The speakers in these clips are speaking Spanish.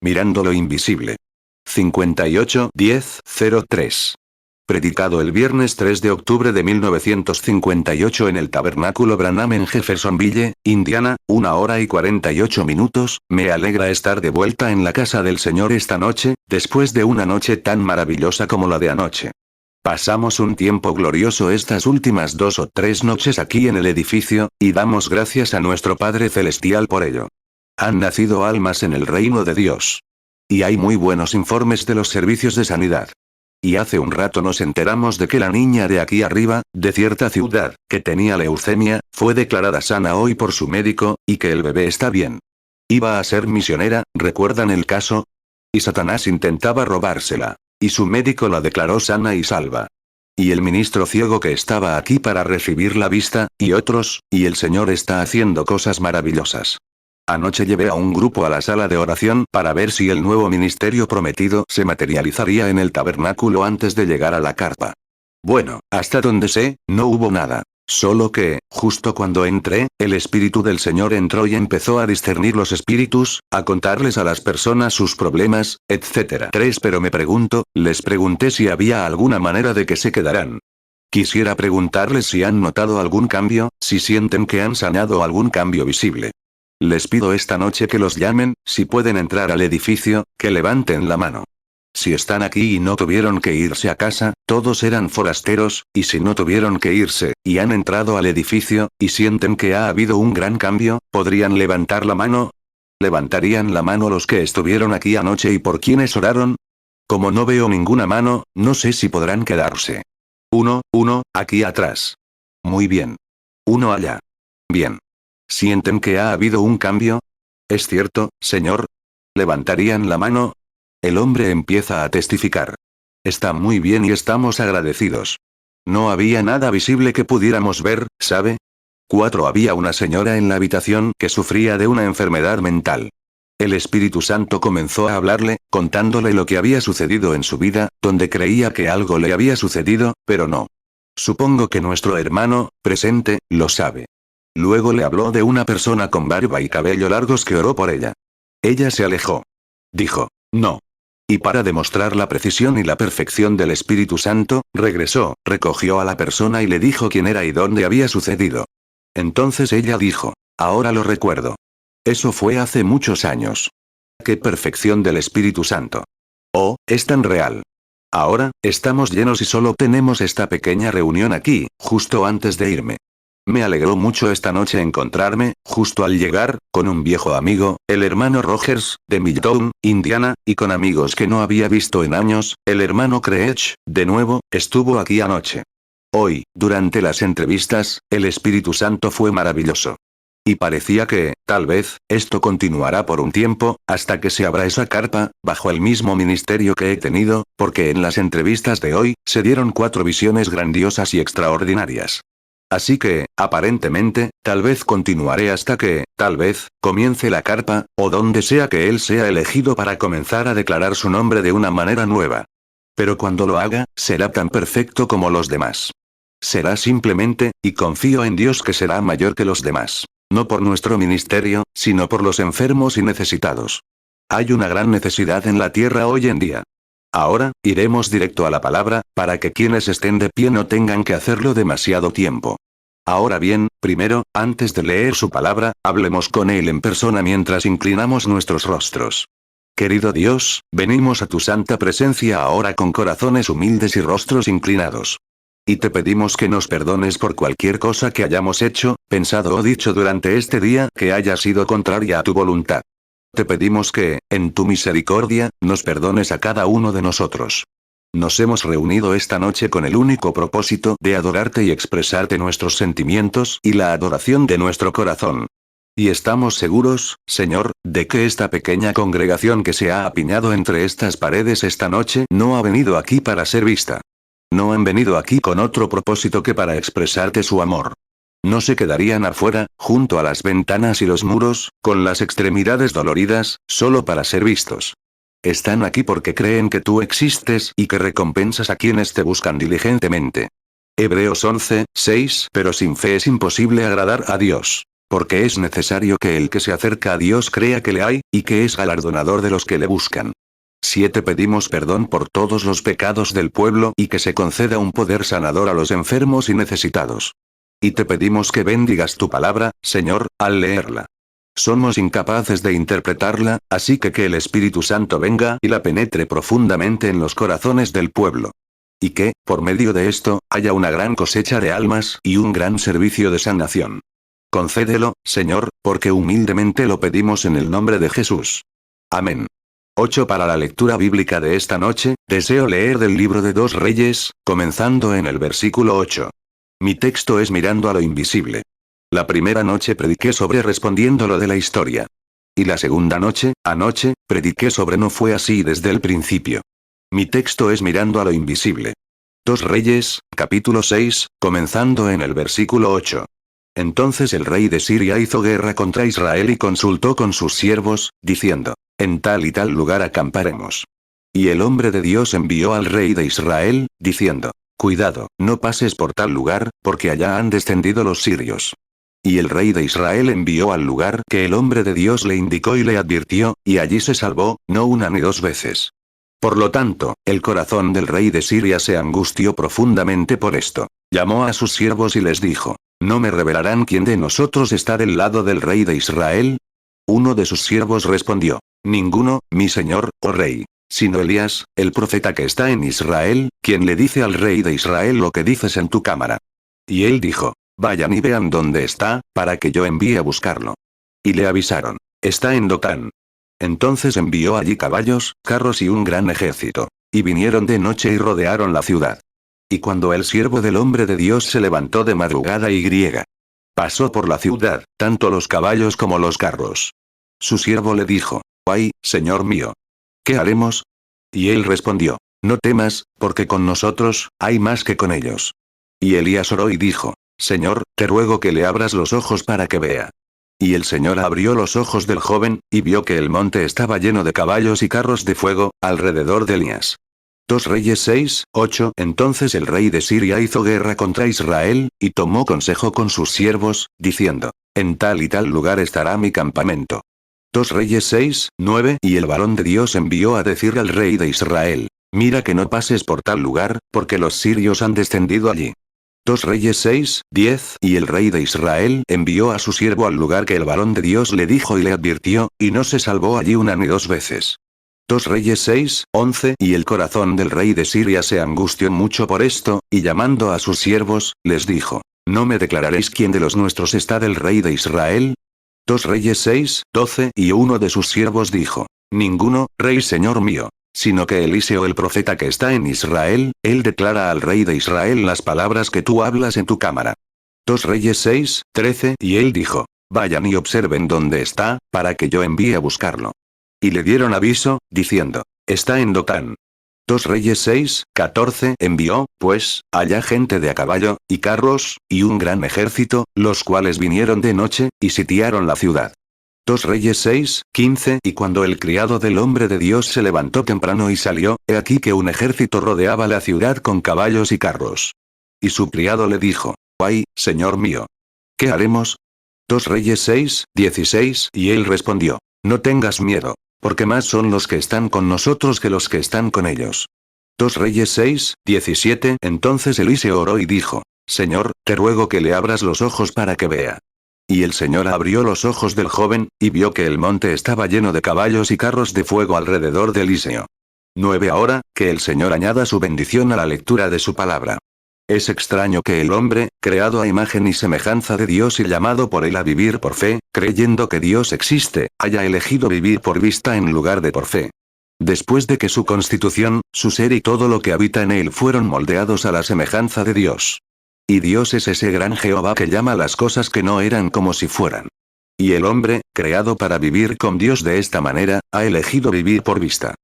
Mirando lo invisible. 58-10-03. Predicado el viernes 3 de octubre de 1958 en el Tabernáculo Branham en Jeffersonville, Indiana, 1 hora y 48 minutos. Me alegra estar de vuelta en la casa del Señor esta noche, después de una noche tan maravillosa como la de anoche. Pasamos un tiempo glorioso estas últimas 2 o 3 noches aquí en el edificio, y damos gracias a nuestro Padre Celestial por ello. Han nacido almas en el reino de Dios. Y hay muy buenos informes de los servicios de sanidad. Y hace un rato nos enteramos de que la niña de aquí arriba, de cierta ciudad, que tenía leucemia, fue declarada sana hoy por su médico, y que el bebé está bien. Iba a ser misionera, ¿recuerdan el caso? Y Satanás intentaba robársela. Y su médico la declaró sana y salva. Y el ministro ciego que estaba aquí para recibir la vista, y otros, y el Señor está haciendo cosas maravillosas. Anoche llevé a un grupo a la sala de oración para ver si el nuevo ministerio prometido se materializaría en el tabernáculo antes de llegar a la carpa. Bueno, hasta donde sé, no hubo nada. Solo que, justo cuando entré, el Espíritu del Señor entró y empezó a discernir los espíritus, a contarles a las personas sus problemas, etc. Pero me pregunto, les pregunté si había alguna manera de que se quedaran. Quisiera preguntarles si han notado algún cambio, si sienten que han sanado algún cambio visible. Les pido esta noche que los llamen, si pueden entrar al edificio, que levanten la mano. Si están aquí y no tuvieron que irse a casa, todos eran forasteros, y si no tuvieron que irse, y han entrado al edificio, y sienten que ha habido un gran cambio, ¿podrían levantar la mano? ¿Levantarían la mano los que estuvieron aquí anoche y por quienes oraron? Como no veo ninguna mano, no sé si podrán quedarse. Uno, aquí atrás. Muy bien. Uno allá. Bien. ¿Sienten que ha habido un cambio? ¿Es cierto, Señor? ¿Levantarían la mano? El hombre empieza a testificar. Está muy bien y estamos agradecidos. No había nada visible que pudiéramos ver, ¿sabe? 4. Había una señora en la habitación que sufría de una enfermedad mental. El Espíritu Santo comenzó a hablarle, contándole lo que había sucedido en su vida, donde creía que algo le había sucedido, pero no. Supongo que nuestro hermano, presente, lo sabe. Luego le habló de una persona con barba y cabello largos que oró por ella. Ella se alejó. Dijo, no. Y para demostrar la precisión y la perfección del Espíritu Santo, regresó, recogió a la persona y le dijo quién era y dónde había sucedido. Entonces ella dijo, ahora lo recuerdo. Eso fue hace muchos años. ¡Qué perfección del Espíritu Santo! Oh, es tan real. Ahora, estamos llenos y solo tenemos esta pequeña reunión aquí, justo antes de irme. Me alegró mucho esta noche encontrarme, justo al llegar, con un viejo amigo, el hermano Rogers, de Milltown, Indiana, y con amigos que no había visto en años, el hermano Creech, de nuevo, estuvo aquí anoche. Hoy, durante las entrevistas, el Espíritu Santo fue maravilloso. Y parecía que, tal vez, esto continuará por un tiempo, hasta que se abra esa carpa, bajo el mismo ministerio que he tenido, porque en las entrevistas de hoy, se dieron 4 visiones grandiosas y extraordinarias. Así que, aparentemente, tal vez continuaré hasta que, tal vez, comience la carpa, o donde sea que él sea elegido para comenzar a declarar su nombre de una manera nueva. Pero cuando lo haga, será tan perfecto como los demás. Será simplemente, y confío en Dios que será mayor que los demás. No por nuestro ministerio, sino por los enfermos y necesitados. Hay una gran necesidad en la tierra hoy en día. Ahora, iremos directo a la palabra, para que quienes estén de pie no tengan que hacerlo demasiado tiempo. Ahora bien, primero, antes de leer su palabra, hablemos con él en persona mientras inclinamos nuestros rostros. Querido Dios, venimos a tu santa presencia ahora con corazones humildes y rostros inclinados. Y te pedimos que nos perdones por cualquier cosa que hayamos hecho, pensado o dicho durante este día que haya sido contraria a tu voluntad. Te pedimos que, en tu misericordia, nos perdones a cada uno de nosotros. Nos hemos reunido esta noche con el único propósito de adorarte y expresarte nuestros sentimientos y la adoración de nuestro corazón. Y estamos seguros, Señor, de que esta pequeña congregación que se ha apiñado entre estas paredes esta noche no ha venido aquí para ser vista. No han venido aquí con otro propósito que para expresarte su amor. No se quedarían afuera, junto a las ventanas y los muros, con las extremidades doloridas, solo para ser vistos. Están aquí porque creen que tú existes y que recompensas a quienes te buscan diligentemente. Hebreos 11:6. Pero sin fe es imposible agradar a Dios. Porque es necesario que el que se acerca a Dios crea que le hay, y que es galardonador de los que le buscan. 7. Pedimos perdón por todos los pecados del pueblo y que se conceda un poder sanador a los enfermos y necesitados. Y te pedimos que bendigas tu palabra, Señor, al leerla. Somos incapaces de interpretarla, así que el Espíritu Santo venga y la penetre profundamente en los corazones del pueblo. Y que, por medio de esto, haya una gran cosecha de almas y un gran servicio de sanación. Concédelo, Señor, porque humildemente lo pedimos en el nombre de Jesús. Amén. 8. Para la lectura bíblica de esta noche, deseo leer del libro de 2 Reyes, comenzando en el versículo 8. Mi texto es mirando a lo invisible. La primera noche prediqué sobre respondiendo lo de la historia. Y la segunda noche, anoche, prediqué sobre no fue así desde el principio. Mi texto es mirando a lo invisible. 2 Reyes, capítulo 6, comenzando en el versículo 8. Entonces el rey de Siria hizo guerra contra Israel y consultó con sus siervos, diciendo, en tal y tal lugar acamparemos. Y el hombre de Dios envió al rey de Israel, diciendo, cuidado, no pases por tal lugar, porque allá han descendido los sirios. Y el rey de Israel envió al lugar que el hombre de Dios le indicó y le advirtió, y allí se salvó, no una ni dos veces. Por lo tanto, el corazón del rey de Siria se angustió profundamente por esto. Llamó a sus siervos y les dijo, ¿no me revelarán quién de nosotros está del lado del rey de Israel? Uno de sus siervos respondió, ninguno, mi señor, oh rey, sino Elías, el profeta que está en Israel, quien le dice al rey de Israel lo que dices en tu cámara. Y él dijo, vayan y vean dónde está, para que yo envíe a buscarlo. Y le avisaron, está en Dotán. Entonces envió allí caballos, carros y un gran ejército. Y vinieron de noche y rodearon la ciudad. Y cuando el siervo del hombre de Dios se levantó de madrugada y pasó por la ciudad, tanto los caballos como los carros. Su siervo le dijo, ay, señor mío, ¿qué haremos? Y él respondió, no temas, porque con nosotros, hay más que con ellos. Y Elías oró y dijo, Señor, te ruego que le abras los ojos para que vea. Y el Señor abrió los ojos del joven, y vio que el monte estaba lleno de caballos y carros de fuego, alrededor de Elías. 2 Reyes 6, 8. Entonces el rey de Siria hizo guerra contra Israel, y tomó consejo con sus siervos, diciendo, en tal y tal lugar estará mi campamento. 2 Reyes 6, 9. Y el varón de Dios envió a decir al rey de Israel, mira que no pases por tal lugar, porque los sirios han descendido allí. 2 Reyes 6, 10. Y el rey de Israel envió a su siervo al lugar que el varón de Dios le dijo y le advirtió, y no se salvó allí una ni dos veces. 2 Reyes 6, 11. Y el corazón del rey de Siria se angustió mucho por esto, y llamando a sus siervos, les dijo, ¿no me declararéis quién de los nuestros está del rey de Israel? 2 Reyes 6, 12. Y uno de sus siervos dijo, ninguno, rey señor mío, sino que Eliseo el profeta que está en Israel, él declara al rey de Israel las palabras que tú hablas en tu cámara. 2 Reyes 6, 13. Y él dijo, vayan y observen dónde está, para que yo envíe a buscarlo. Y le dieron aviso, diciendo, está en Dotán. 2 Reyes 6, 14. Envió, pues, allá gente de a caballo, y carros, y un gran ejército, los cuales vinieron de noche, y sitiaron la ciudad. 2 Reyes 6, 15. Y cuando el criado del hombre de Dios se levantó temprano y salió, he aquí que un ejército rodeaba la ciudad con caballos y carros. Y su criado le dijo, ay, señor mío, ¿qué haremos? 2 Reyes 6, 16. Y él respondió, no tengas miedo, porque más son los que están con nosotros que los que están con ellos. 2 Reyes 6, 17. Entonces Eliseo oró y dijo, Señor, te ruego que le abras los ojos para que vea. Y el Señor abrió los ojos del joven, y vio que el monte estaba lleno de caballos y carros de fuego alrededor de Eliseo. 9. Ahora, que el Señor añada su bendición a la lectura de su palabra. Es extraño que el hombre, creado a imagen y semejanza de Dios y llamado por él a vivir por fe, creyendo que Dios existe, haya elegido vivir por vista en lugar de por fe. Después de que su constitución, su ser y todo lo que habita en él fueron moldeados a la semejanza de Dios. Y Dios es ese gran Jehová que llama las cosas que no eran como si fueran. Y el hombre, creado para vivir con Dios de esta manera, ha elegido vivir por vista.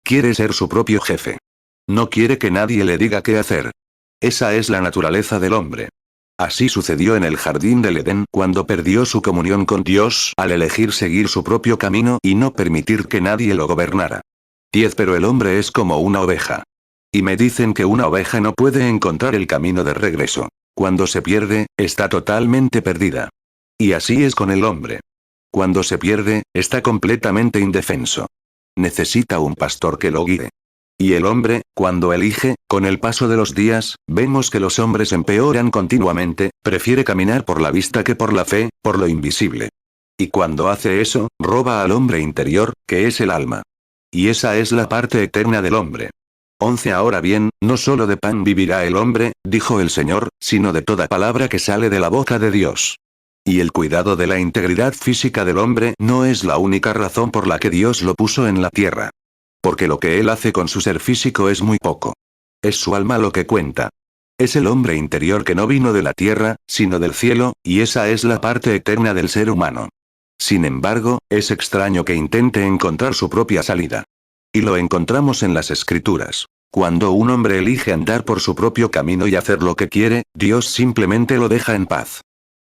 Quiere ser su propio jefe. No quiere que nadie le diga qué hacer. Esa es la naturaleza del hombre. Así sucedió en el jardín del Edén cuando perdió su comunión con Dios al elegir seguir su propio camino y no permitir que nadie lo gobernara. 10. Pero el hombre es como una oveja. Y me dicen que una oveja no puede encontrar el camino de regreso. Cuando se pierde, está totalmente perdida. Y así es con el hombre. Cuando se pierde, está completamente indefenso. Necesita un pastor que lo guíe. Y el hombre, cuando elige, con el paso de los días, vemos que los hombres empeoran continuamente, prefiere caminar por la vista que por la fe, por lo invisible. Y cuando hace eso, roba al hombre interior, que es el alma. Y esa es la parte eterna del hombre. 11 Ahora bien, no solo de pan vivirá el hombre, dijo el Señor, sino de toda palabra que sale de la boca de Dios. Y el cuidado de la integridad física del hombre no es la única razón por la que Dios lo puso en la tierra. Porque lo que él hace con su ser físico es muy poco. Es su alma lo que cuenta. Es el hombre interior que no vino de la tierra, sino del cielo, y esa es la parte eterna del ser humano. Sin embargo, es extraño que intente encontrar su propia salida. Y lo encontramos en las Escrituras. Cuando un hombre elige andar por su propio camino y hacer lo que quiere, Dios simplemente lo deja en paz.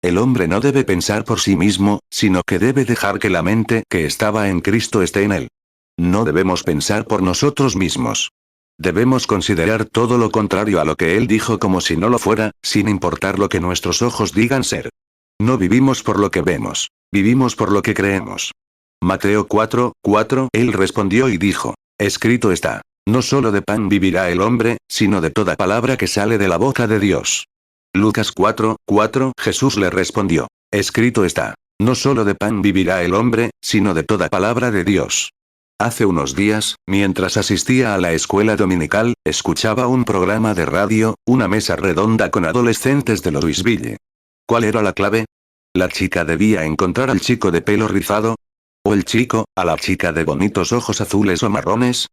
El hombre no debe pensar por sí mismo, sino que debe dejar que la mente que estaba en Cristo esté en él. No debemos pensar por nosotros mismos. Debemos considerar todo lo contrario a lo que Él dijo como si no lo fuera, sin importar lo que nuestros ojos digan ser. No vivimos por lo que vemos, vivimos por lo que creemos. Mateo 4:4 Él respondió y dijo, escrito está, no solo de pan vivirá el hombre, sino de toda palabra que sale de la boca de Dios. Lucas 4:4 Jesús le respondió, escrito está, no solo de pan vivirá el hombre, sino de toda palabra de Dios. Hace unos días, mientras asistía a la escuela dominical, escuchaba un programa de radio, una mesa redonda con adolescentes de Louisville. ¿Cuál era la clave? ¿La chica debía encontrar al chico de pelo rizado? ¿O el chico, a la chica de bonitos ojos azules o marrones?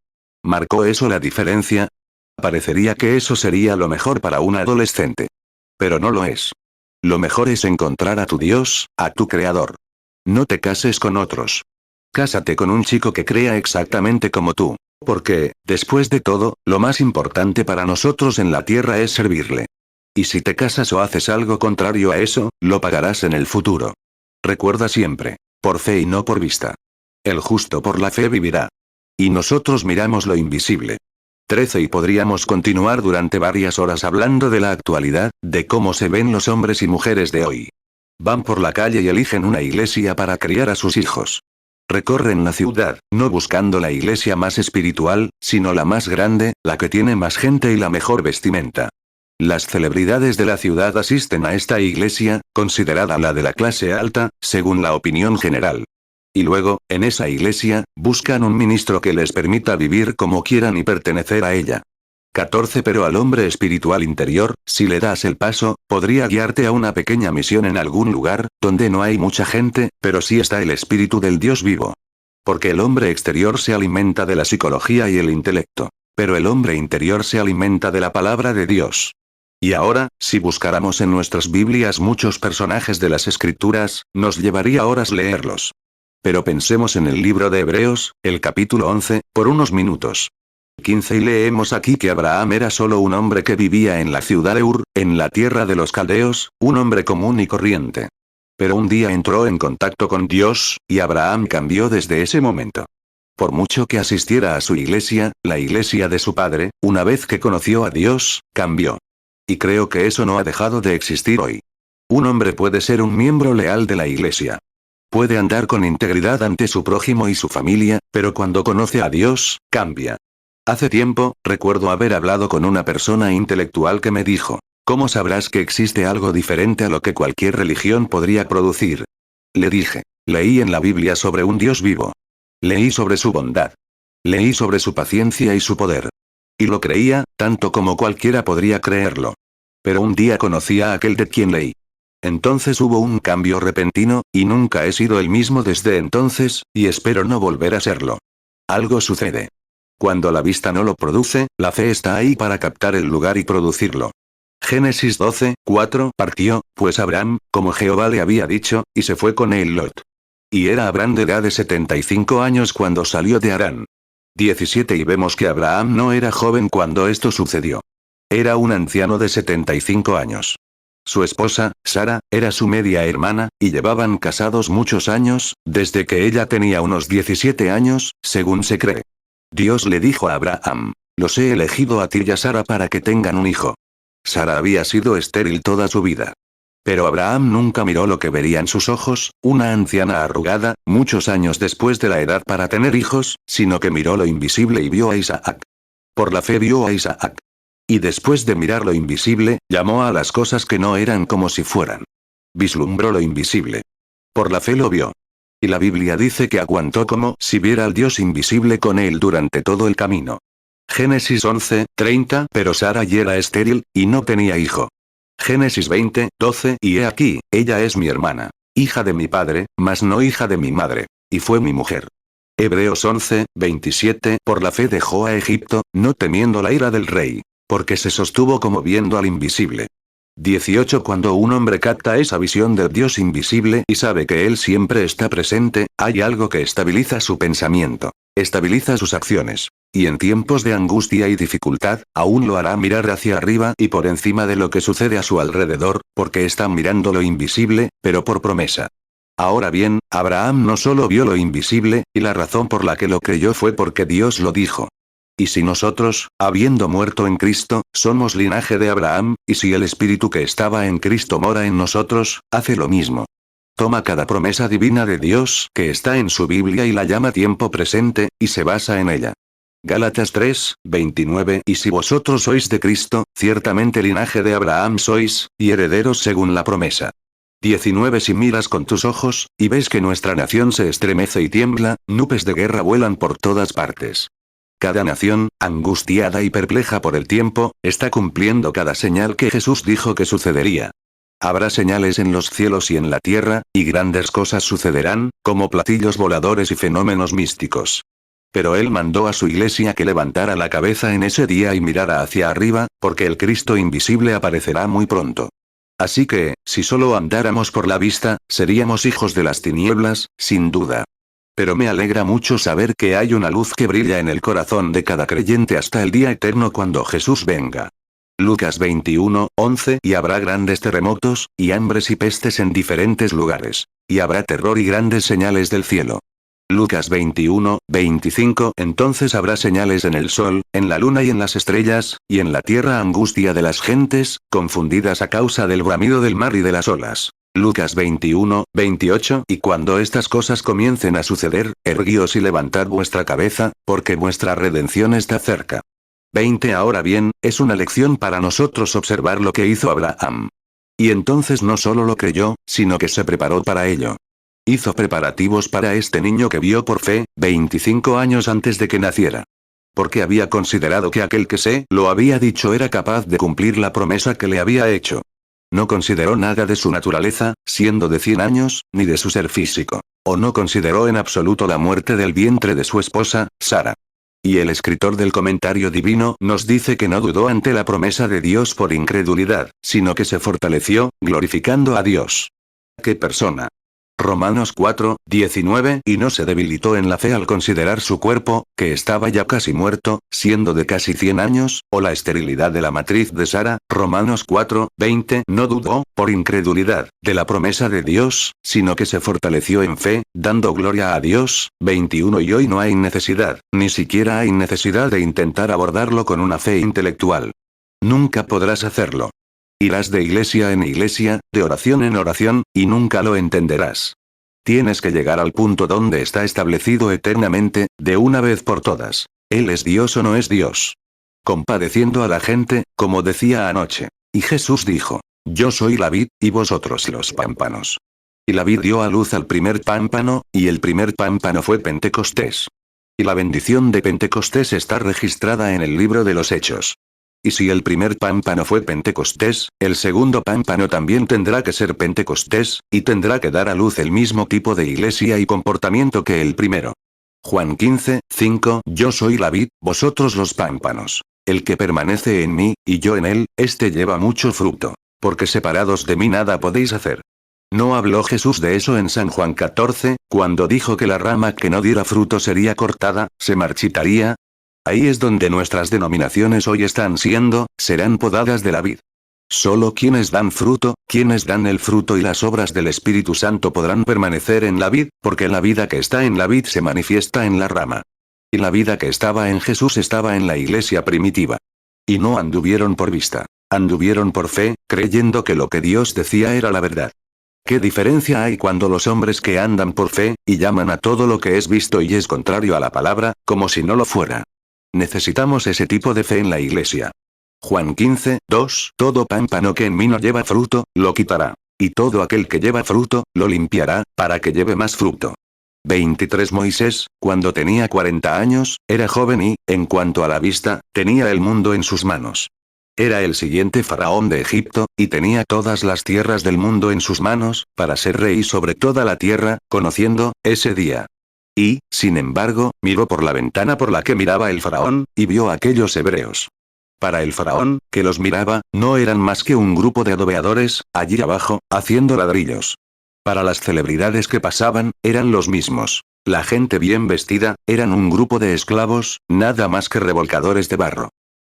¿Marcó eso la diferencia? Parecería que eso sería lo mejor para un adolescente. Pero no lo es. Lo mejor es encontrar a tu Dios, a tu Creador. No te cases con otros. Cásate con un chico que crea exactamente como tú. Porque, después de todo, lo más importante para nosotros en la tierra es servirle. Y si te casas o haces algo contrario a eso, lo pagarás en el futuro. Recuerda siempre, por fe y no por vista. El justo por la fe vivirá. Y nosotros miramos lo invisible. 13 Y podríamos continuar durante varias horas hablando de la actualidad, de cómo se ven los hombres y mujeres de hoy. Van por la calle y eligen una iglesia para criar a sus hijos. Recorren la ciudad, no buscando la iglesia más espiritual, sino la más grande, la que tiene más gente y la mejor vestimenta. Las celebridades de la ciudad asisten a esta iglesia, considerada la de la clase alta, según la opinión general. Y luego, en esa iglesia, buscan un ministro que les permita vivir como quieran y pertenecer a ella. 14 Pero al hombre espiritual interior, si le das el paso, podría guiarte a una pequeña misión en algún lugar, donde no hay mucha gente, pero sí está el espíritu del Dios vivo. Porque el hombre exterior se alimenta de la psicología y el intelecto. Pero el hombre interior se alimenta de la palabra de Dios. Y ahora, si buscáramos en nuestras Biblias muchos personajes de las Escrituras, nos llevaría horas leerlos. Pero pensemos en el libro de Hebreos, el capítulo 11, por unos minutos. 15 Y leemos aquí que Abraham era solo un hombre que vivía en la ciudad de Ur, en la tierra de los caldeos, un hombre común y corriente. Pero un día entró en contacto con Dios, y Abraham cambió desde ese momento. Por mucho que asistiera a su iglesia, la iglesia de su padre, una vez que conoció a Dios, cambió. Y creo que eso no ha dejado de existir hoy. Un hombre puede ser un miembro leal de la iglesia. Puede andar con integridad ante su prójimo y su familia, pero cuando conoce a Dios, cambia. Hace tiempo, recuerdo haber hablado con una persona intelectual que me dijo, ¿cómo sabrás que existe algo diferente a lo que cualquier religión podría producir? Le dije, leí en la Biblia sobre un Dios vivo. Leí sobre su bondad. Leí sobre su paciencia y su poder. Y lo creía, tanto como cualquiera podría creerlo. Pero un día conocí a aquel de quien leí. Entonces hubo un cambio repentino, y nunca he sido el mismo desde entonces, y espero no volver a serlo. Algo sucede. Cuando la vista no lo produce, la fe está ahí para captar el lugar y producirlo. Génesis 12:4 Partió, pues Abraham, como Jehová le había dicho, y se fue con él Lot. Y era Abraham de edad de 75 años cuando salió de Harán. 17 Y vemos que Abraham no era joven cuando esto sucedió. Era un anciano de 75 años. Su esposa, Sara, era su media hermana, y llevaban casados muchos años, desde que ella tenía unos 17 años, según se cree. Dios le dijo a Abraham, los he elegido a ti y a Sara para que tengan un hijo. Sara había sido estéril toda su vida. Pero Abraham nunca miró lo que verían sus ojos, una anciana arrugada, muchos años después de la edad para tener hijos, sino que miró lo invisible y vio a Isaac. Por la fe vio a Isaac. Y después de mirar lo invisible, llamó a las cosas que no eran como si fueran. Vislumbró lo invisible. Por la fe lo vio. Y la Biblia dice que aguantó como si viera al Dios invisible con él durante todo el camino. Génesis 11:30. Pero Sara ya era estéril, y no tenía hijo. Génesis 20:12. Y he aquí, ella es mi hermana, hija de mi padre, mas no hija de mi madre, y fue mi mujer. Hebreos 11:27. Por la fe dejó a Egipto, no temiendo la ira del rey, porque se sostuvo como viendo al invisible. 18. Cuando un hombre capta esa visión del Dios invisible y sabe que Él siempre está presente, hay algo que estabiliza su pensamiento, estabiliza sus acciones. Y en tiempos de angustia y dificultad, aún lo hará mirar hacia arriba y por encima de lo que sucede a su alrededor, porque está mirando lo invisible, pero por promesa. Ahora bien, Abraham no solo vio lo invisible, y la razón por la que lo creyó fue porque Dios lo dijo. Y si nosotros, habiendo muerto en Cristo, somos linaje de Abraham, y si el Espíritu que estaba en Cristo mora en nosotros, hace lo mismo. Toma cada promesa divina de Dios que está en su Biblia y la llama tiempo presente, y se basa en ella. Gálatas 3:29. Y si vosotros sois de Cristo, ciertamente linaje de Abraham sois, y herederos según la promesa. 19. Si miras con tus ojos, y ves que nuestra nación se estremece y tiembla, nubes de guerra vuelan por todas partes. Cada nación, angustiada y perpleja por el tiempo, está cumpliendo cada señal que Jesús dijo que sucedería. Habrá señales en los cielos y en la tierra, y grandes cosas sucederán, como platillos voladores y fenómenos místicos. Pero Él mandó a su iglesia que levantara la cabeza en ese día y mirara hacia arriba, porque el Cristo invisible aparecerá muy pronto. Así que, si solo andáramos por la vista, seríamos hijos de las tinieblas, sin duda. Pero me alegra mucho saber que hay una luz que brilla en el corazón de cada creyente hasta el día eterno cuando Jesús venga. Lucas 21:11. Y habrá grandes terremotos, y hambres y pestes en diferentes lugares. Y habrá terror y grandes señales del cielo. Lucas 21:25. Entonces habrá señales en el sol, en la luna y en las estrellas, y en la tierra angustia de las gentes, confundidas a causa del bramido del mar y de las olas. Lucas 21:28. Y cuando estas cosas comiencen a suceder, erguíos y levantad vuestra cabeza, porque vuestra redención está cerca. 20. Ahora bien, es una lección para nosotros observar lo que hizo Abraham. Y entonces no solo lo creyó, sino que se preparó para ello. Hizo preparativos para este niño que vio por fe, 25 años antes de que naciera. Porque había considerado que aquel que se lo había dicho era capaz de cumplir la promesa que le había hecho. No consideró nada de su naturaleza, siendo de 100 años, ni de su ser físico. O no consideró en absoluto la muerte del vientre de su esposa, Sara. Y el escritor del comentario divino nos dice que no dudó ante la promesa de Dios por incredulidad, sino que se fortaleció, glorificando a Dios. ¡Qué persona! Romanos 4:19. Y no se debilitó en la fe al considerar su cuerpo, que estaba ya casi muerto, siendo de casi 100 años, o la esterilidad de la matriz de Sara. Romanos 4:20. No dudó, por incredulidad, de la promesa de Dios, sino que se fortaleció en fe, dando gloria a Dios. 21. Y hoy no hay necesidad, ni siquiera hay necesidad de intentar abordarlo con una fe intelectual. Nunca podrás hacerlo. Irás de iglesia en iglesia, de oración en oración, y nunca lo entenderás. Tienes que llegar al punto donde está establecido eternamente, de una vez por todas. ¿Él es Dios o no es Dios? Compadeciendo a la gente, como decía anoche. Y Jesús dijo: Yo soy la vid, y vosotros los pámpanos. Y la vid dio a luz al primer pámpano, y el primer pámpano fue Pentecostés. Y la bendición de Pentecostés está registrada en el libro de los Hechos. Y si el primer pámpano fue Pentecostés, el segundo pámpano también tendrá que ser Pentecostés, y tendrá que dar a luz el mismo tipo de iglesia y comportamiento que el primero. Juan 15:5. Yo soy la vid, vosotros los pámpanos. El que permanece en mí, y yo en él, éste lleva mucho fruto. Porque separados de mí nada podéis hacer. ¿No habló Jesús de eso en San Juan 14, cuando dijo que la rama que no diera fruto sería cortada, se marchitaría? Ahí es donde nuestras denominaciones hoy serán podadas de la vid. Solo quienes dan fruto, quienes dan el fruto y las obras del Espíritu Santo podrán permanecer en la vid, porque la vida que está en la vid se manifiesta en la rama. Y la vida que estaba en Jesús estaba en la iglesia primitiva. Y no anduvieron por vista. Anduvieron por fe, creyendo que lo que Dios decía era la verdad. ¿Qué diferencia hay cuando los hombres que andan por fe, y llaman a todo lo que es visto y es contrario a la palabra, como si no lo fuera? Necesitamos ese tipo de fe en la iglesia. Juan 15, 2. Todo pámpano que en mí no lleva fruto, lo quitará. Y todo aquel que lleva fruto, lo limpiará, para que lleve más fruto. 23. Moisés, cuando tenía 40 años, era joven y, en cuanto a la vista, tenía el mundo en sus manos. Era el siguiente faraón de Egipto, y tenía todas las tierras del mundo en sus manos, para ser rey sobre toda la tierra, conociendo, ese día. Y, sin embargo, miró por la ventana por la que miraba el faraón, y vio a aquellos hebreos. Para el faraón, que los miraba, no eran más que un grupo de adobeadores, allí abajo, haciendo ladrillos. Para las celebridades que pasaban, eran los mismos. La gente bien vestida, eran un grupo de esclavos, nada más que revolcadores de barro.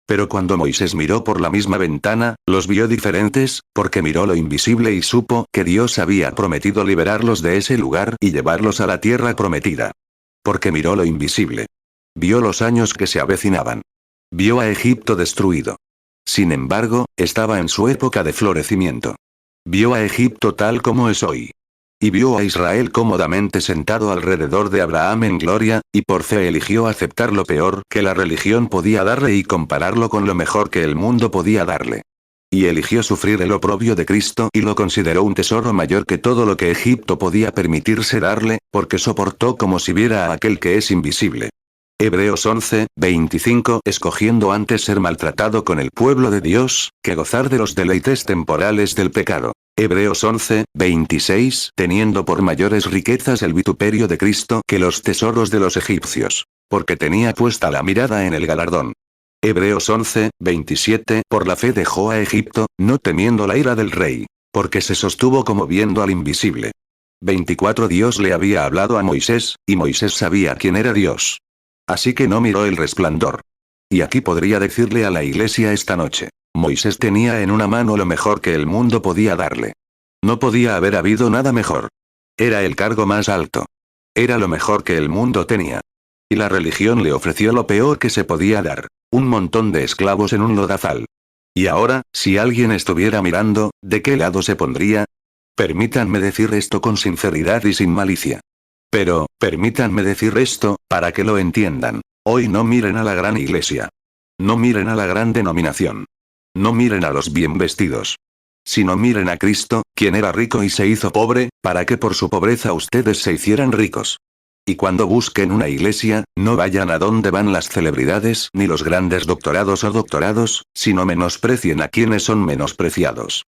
Pero cuando Moisés miró por la misma ventana, los vio diferentes, porque miró lo invisible y supo que Dios había prometido liberarlos de ese lugar y llevarlos a la tierra prometida. Porque miró lo invisible. Vio los años que se avecinaban. Vio a Egipto destruido. Sin embargo, estaba en su época de florecimiento. Vio a Egipto tal como es hoy. Y vio a Israel cómodamente sentado alrededor de Abraham en gloria, y por fe eligió aceptar lo peor que la religión podía darle y compararlo con lo mejor que el mundo podía darle. Y eligió sufrir el oprobio de Cristo y lo consideró un tesoro mayor que todo lo que Egipto podía permitirse darle, porque soportó como si viera a aquel que es invisible. Hebreos 11, 25. Escogiendo antes ser maltratado con el pueblo de Dios, que gozar de los deleites temporales del pecado. Hebreos 11, 26. Teniendo por mayores riquezas el vituperio de Cristo que los tesoros de los egipcios. Porque tenía puesta la mirada en el galardón. Hebreos 11, 27. Por la fe dejó a Egipto, no temiendo la ira del rey. Porque se sostuvo como viendo al invisible. 24. Dios le había hablado a Moisés, y Moisés sabía quién era Dios. Así que no miró el resplandor. Y aquí podría decirle a la iglesia esta noche. Moisés tenía en una mano lo mejor que el mundo podía darle. No podía haber habido nada mejor. Era el cargo más alto. Era lo mejor que el mundo tenía. Y la religión le ofreció lo peor que se podía dar. Un montón de esclavos en un lodazal. Y ahora, si alguien estuviera mirando, ¿de qué lado se pondría? Permítanme decir esto con sinceridad y sin malicia. Pero, permítanme decir esto, para que lo entiendan. Hoy no miren a la gran iglesia. No miren a la gran denominación. No miren a los bien vestidos. Sino miren a Cristo, quien era rico y se hizo pobre, para que por su pobreza ustedes se hicieran ricos. Y cuando busquen una iglesia, no vayan a donde van las celebridades ni los grandes doctorados o doctorados, sino menosprecien a quienes son menospreciados.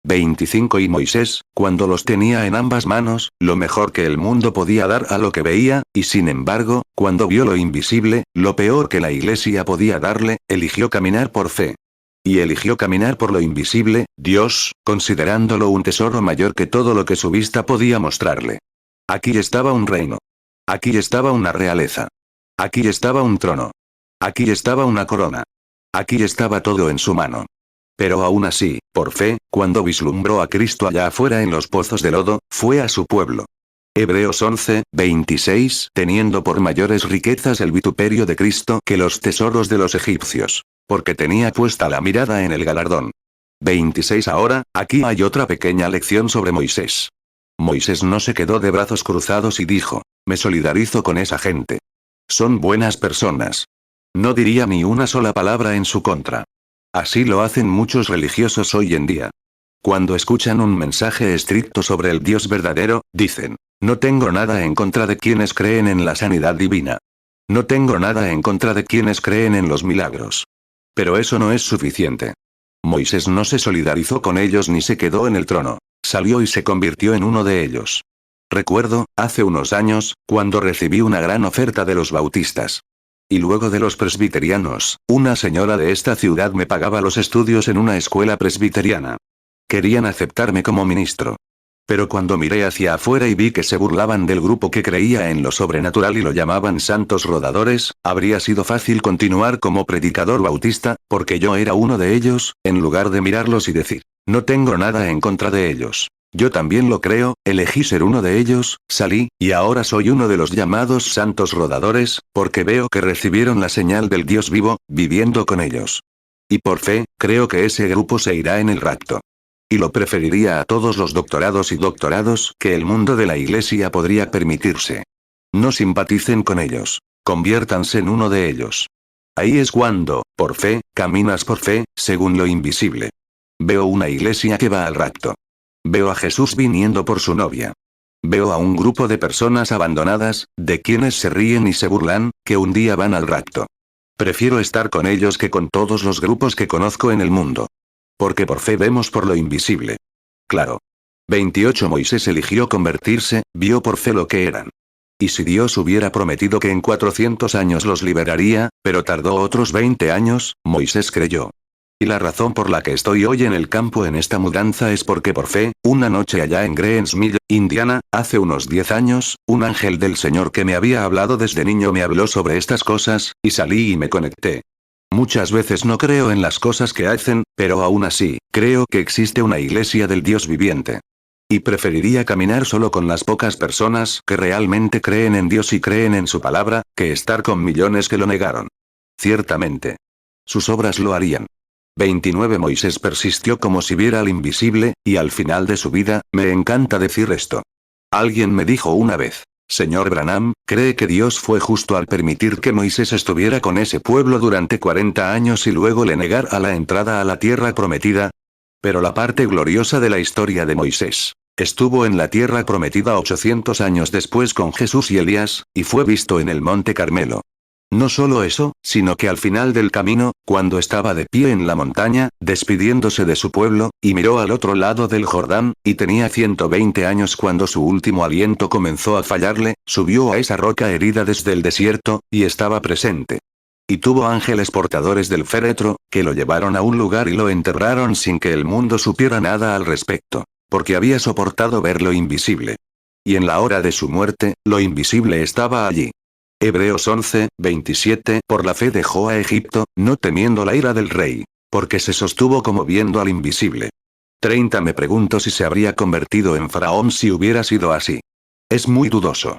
25. Y Moisés, cuando los tenía en ambas manos, lo mejor que el mundo podía dar a lo que veía, y sin embargo, cuando vio lo invisible, lo peor que la iglesia podía darle, eligió caminar por fe. Y eligió caminar por lo invisible, Dios, considerándolo un tesoro mayor que todo lo que su vista podía mostrarle. Aquí estaba un reino. Aquí estaba una realeza. Aquí estaba un trono. Aquí estaba una corona. Aquí estaba todo en su mano. Pero aún así, por fe, cuando vislumbró a Cristo allá afuera en los pozos de lodo, fue a su pueblo. Hebreos 11, 26. Teniendo por mayores riquezas el vituperio de Cristo que los tesoros de los egipcios. Porque tenía puesta la mirada en el galardón. 26. Ahora, aquí hay otra pequeña lección sobre Moisés. Moisés no se quedó de brazos cruzados y dijo, me solidarizo con esa gente. Son buenas personas. No diría ni una sola palabra en su contra. Así lo hacen muchos religiosos hoy en día. Cuando escuchan un mensaje estricto sobre el Dios verdadero, dicen, no tengo nada en contra de quienes creen en la sanidad divina. No tengo nada en contra de quienes creen en los milagros. Pero eso no es suficiente. Moisés no se solidarizó con ellos ni se quedó en el trono. Salió y se convirtió en uno de ellos. Recuerdo, hace unos años, cuando recibí una gran oferta de los bautistas. Y luego de los presbiterianos, una señora de esta ciudad me pagaba los estudios en una escuela presbiteriana. Querían aceptarme como ministro. Pero cuando miré hacia afuera y vi que se burlaban del grupo que creía en lo sobrenatural y lo llamaban santos rodadores, habría sido fácil continuar como predicador bautista, porque yo era uno de ellos, en lugar de mirarlos y decir, no tengo nada en contra de ellos. Yo también lo creo, elegí ser uno de ellos, salí, y ahora soy uno de los llamados santos rodadores, porque veo que recibieron la señal del Dios vivo, viviendo con ellos. Y por fe, creo que ese grupo se irá en el rapto. Y lo preferiría a todos los doctorados y doctorados que el mundo de la iglesia podría permitirse. No simpaticen con ellos. Conviértanse en uno de ellos. Ahí es cuando, por fe, caminas por fe, según lo invisible. Veo una iglesia que va al rapto. Veo a Jesús viniendo por su novia. Veo a un grupo de personas abandonadas, de quienes se ríen y se burlan, que un día van al rapto. Prefiero estar con ellos que con todos los grupos que conozco en el mundo. Porque por fe vemos por lo invisible. Claro. 28 Moisés eligió convertirse, vio por fe lo que eran. Y si Dios hubiera prometido que en 400 años los liberaría, pero tardó otros 20 años, Moisés creyó. Y la razón por la que estoy hoy en el campo en esta mudanza es porque por fe, una noche allá en Greens Mill, Indiana, hace unos 10 años, un ángel del Señor que me había hablado desde niño me habló sobre estas cosas, y salí y me conecté. Muchas veces no creo en las cosas que hacen, pero aún así, creo que existe una iglesia del Dios viviente. Y preferiría caminar solo con las pocas personas que realmente creen en Dios y creen en su palabra, que estar con millones que lo negaron. Ciertamente. Sus obras lo harían. 29 Moisés persistió como si viera al invisible, y al final de su vida, me encanta decir esto. Alguien me dijo una vez, señor Branham, ¿cree que Dios fue justo al permitir que Moisés estuviera con ese pueblo durante 40 años y luego le negara la entrada a la tierra prometida? Pero la parte gloriosa de la historia de Moisés. Estuvo en la tierra prometida 800 años después con Jesús y Elías, y fue visto en el Monte Carmelo. No solo eso, sino que al final del camino, cuando estaba de pie en la montaña, despidiéndose de su pueblo, y miró al otro lado del Jordán, y tenía 120 años cuando su último aliento comenzó a fallarle, subió a esa roca herida desde el desierto, y estaba presente. Y tuvo ángeles portadores del féretro, que lo llevaron a un lugar y lo enterraron sin que el mundo supiera nada al respecto, porque había soportado ver lo invisible. Y en la hora de su muerte, lo invisible estaba allí. Hebreos 11, 27, por la fe dejó a Egipto, no temiendo la ira del rey, porque se sostuvo como viendo al invisible. 30 Me pregunto si se habría convertido en faraón si hubiera sido así. Es muy dudoso.